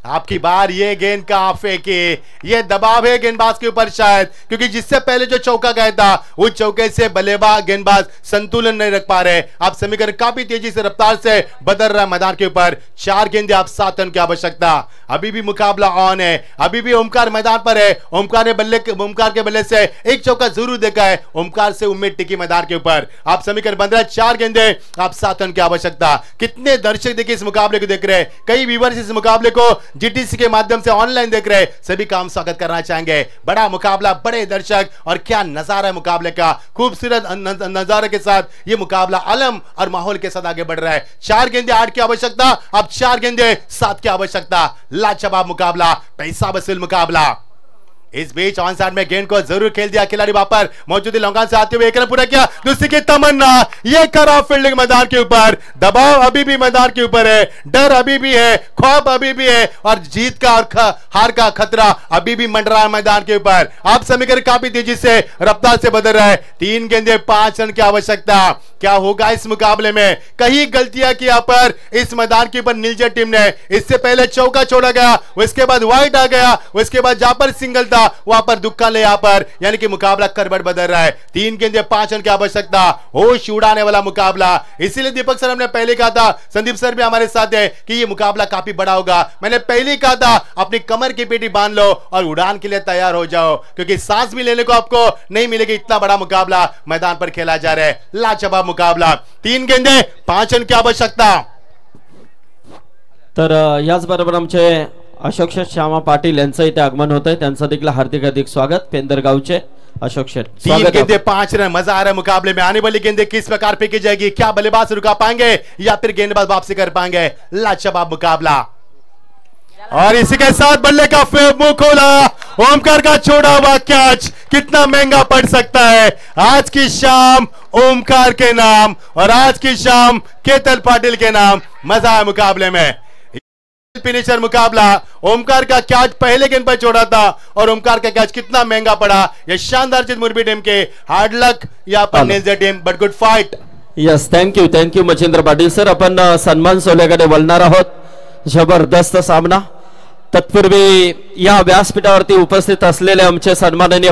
आपकी बार, ये गेंद का आप फेंके, ये दबाव है गेंदबाज के ऊपर शायद, क्योंकि जिससे पहले जो चौका गया था उस चौके से बल्लेबाज गेंदबाज संतुलन नहीं रख पा रहे। आप समीकरण काफी तेजी से रफ्तार से बदल रहा है मैदान के ऊपर। 4 गेंदे, आप 7 रन की आवश्यकता। अभी भी मुकाबला ऑन है, अभी भी ओमकार मैदान पर है। ओमकार के बल्ले से एक चौका जरूर देखा है, ओमकार से उम्मीद टिकी मैदान के ऊपर। आप समीकरण बन रहा है, 4 गेंदे, आप 7 रन की आवश्यकता। कितने दर्शक देखिए इस मुकाबले को देख रहे हैं, कई व्यूअर्स इस मुकाबले को जीटीसी के माध्यम से ऑनलाइन देख रहे हैं, सभी का हम स्वागत करना चाहेंगे। बड़ा मुकाबला, बड़े दर्शक, और क्या नजारा है मुकाबले का। खूबसूरत नजारे के साथ ये मुकाबला आलम और माहौल के साथ आगे बढ़ रहा है। 4 गेंदे 8 की आवश्यकता, अब 4 गेंदे 7 की आवश्यकता। लाजवाब मुकाबला, पैसा वसूल मुकाबला। इस बीच ऑन साइड में गेंद को जरूर खेल दिया खिलाड़ी, वहां पर मौजूद लौंगान से आते हुए एक रन पूरा किया। दूसरी की तमन्ना, ये खराब फील्डिंग मैदान के ऊपर, दबाव अभी भी मैदान के ऊपर है, डर अभी भी है, खौफ अभी भी है, और जीत का और हार का खतरा अभी भी मंडरा है मैदान के ऊपर। आप समीकरण काफी तेजी से रफ्तार से बदल रहा है। 3 गेंदे 5 रन की आवश्यकता। क्या होगा इस मुकाबले में? कहीं गलतियां की यहाँ पर इस मैदान के ऊपर नीलजा टीम ने। इससे पहले चौका छोड़ा गया, उसके बाद वाइड आ गया, उसके बाद जहां पर सिंगल था वहां पर दुक्का ले, यहां पर यानी कि मुकाबला करवट बदल रहा है। 3 गेंदे 5 रन की आवश्यकता, होश उड़ाने वाला मुकाबला। इसीलिए दीपक सर हमने पहले कहा था, संदीप सर भी हमारे साथ है, कि ये मुकाबला काफी बड़ा होगा। मैंने पहले कहा था अपनी कमर की पेटी बांध लो और उड़ान के लिए तैयार हो जाओ, क्योंकि सांस भी लेने को आपको नहीं मिलेगी। इतना बड़ा मुकाबला मैदान पर खेला जा रहा है, लाजवाब मुकाबला। 3 गेंदे 5 रन की आवश्यकता। तर याचबरोबर आमचे अशोक शेठ श्यामा पाटील यांचं इथे आगमन होत आहे, त्यांचं देखील हार्दिक स्वागत। पेंदरगावचे अशोक शेठ, 3 गेंदे 5 रन। मजा आ रहा है मुकाबले में। आने वाली गेंदे किस प्रकार फेंकी जाएगी, क्या बल्लेबाज रुका पाएंगे या फिर गेंदबाज वापसी कर पाएंगे। लाजवाब मुकाबला, और इसी के साथ बल्ले का मुंह खोला, ओमकार का छोड़ा हुआ कैच कितना महंगा पड़ सकता है। आज की शाम ओमकार के नाम और आज की शाम केतन पाटिल के नाम। मजा है मुकाबले में। फिनिशर मुकाबला, ओमकार का कैच पहले गेंद पर छोड़ा था और ओमकार का कैच कितना महंगा पड़ा। यह शानदार चीज मुरबी टीम के, हार्ड लक या पर नेल्जा team, but good fight. Yes, thank you Machhindra Patil sir. आपण सन्मान सोहळ्याकडे वळणार आहोत। जबरदस्त सामना। तत्पूर्वी या व्यासपीठावरती उपस्थित असलेले आमचे सन्माननीय